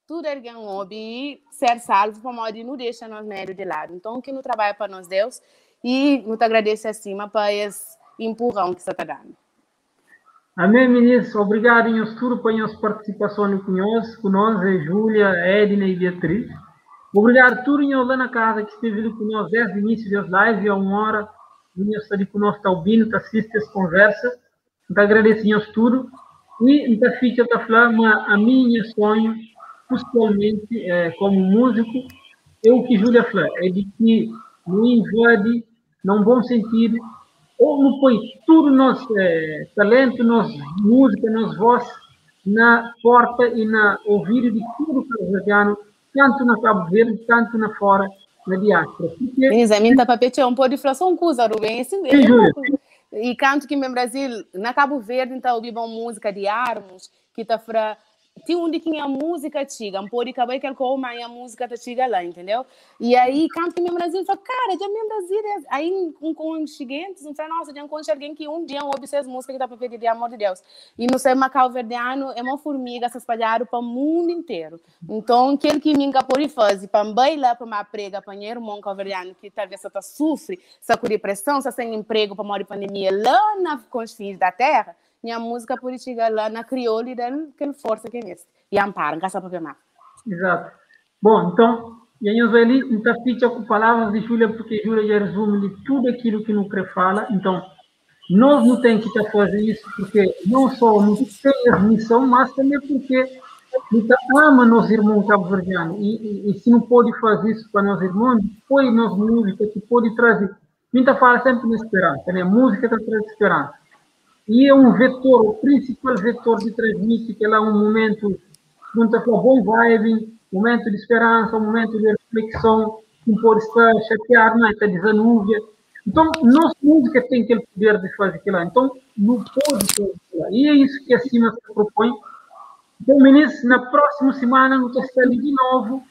tudo é um hobby e ser salvo para modo não deixa nós médio de lado. Então que não trabalha para nós Deus e não te agradece acima para esse empurrão que você está dando. Amém, ministro. Obrigado em tudo por a participação conosco, Júlia, Edna e Beatriz. Obrigado a todos lá na casa que esteve conosco desde o início das lives, há uma hora, está ali conosco, está ouvindo, está assistindo essa conversa. Então, agradecemos tudo. E então, fica a falar, a minha sonho, pessoalmente, como músico, é o que Júlia falou, é de que não invade, num bom sentido, ou não põe tudo nosso talento, nossa música, nossa voz na porta e na ouvido de tudo cabo-verdiano, tanto na Cabo Verde, tanto na fora, na diáspora. Menina, a mim tá papete um pode falar só um coisa, Rubem. E canto que no Brasil, na Cabo Verde, então ouvi uma música de armos que tá para tem onde que a música chega, pode acabar que a música tá chega lá, entendeu? E aí, quando que meu Brasil fala, cara, já meu Brasil, aí com os gigantes, não sei, nossa, já encontra alguém que um dia ouve essas músicas que tá para pedir, de amor de Deus. E não sei, Macau Verdeano é uma formiga se espalharam para o mundo inteiro. Então, aquele que me pode fazer, para bailar para uma prega, para o irmão Verdeano, que talvez só sofre, só com depressão, só sem emprego para morrer pandemia lá na confins da terra, minha música pode chegar lá na crioula e dar aquela força que é nesse. E amparo, graças a Deus. Exato. Bom, então, eu ali, então, fica com palavras de Júlia, porque Júlia já resume tudo aquilo que não quer falar. Então, nós não temos que fazer isso, porque não só não tem a missão, mas também porque nós ama nossos irmãos cabo-verdianos. E se não pode fazer isso para nossos irmãos, foi nossa música que pode trazer. Muita fala sempre de esperança, né? Música traz esperança. E é um vetor, o principal vetor de transmitir que é um momento, não está com bom vibe, momento de esperança, um momento de reflexão, não pode estar chateado, não está desanúvia. Então, nossa música tem aquele poder de fazer aquilo lá. Então, não pode fazer aquilo lá. E é isso que a Cima se propõe. Então, ministro, na próxima semana, nós estamos ali de novo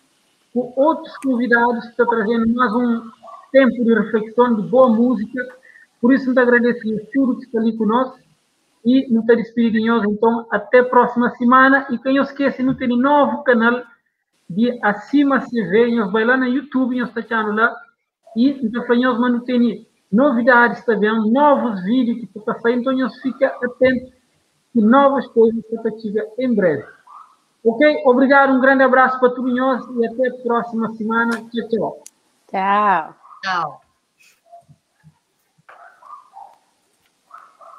com outros convidados que estão trazendo mais um tempo de reflexão, de boa música. Por isso, nós agradecemos tudo que está ali conosco e não está despedindo. Então, até a próxima semana. E quem não esquece, não tem novo canal de Acima se vê. Nós vai lá no YouTube, nós estamos lá. E nós não tem novidades também, novos vídeos que estão saindo. Então, nós fica atento e novas coisas que estão chegando em breve. Ok? Obrigado, um grande abraço para todos nós e até a próxima semana. Tchau, tchau. Tchau. Tchau.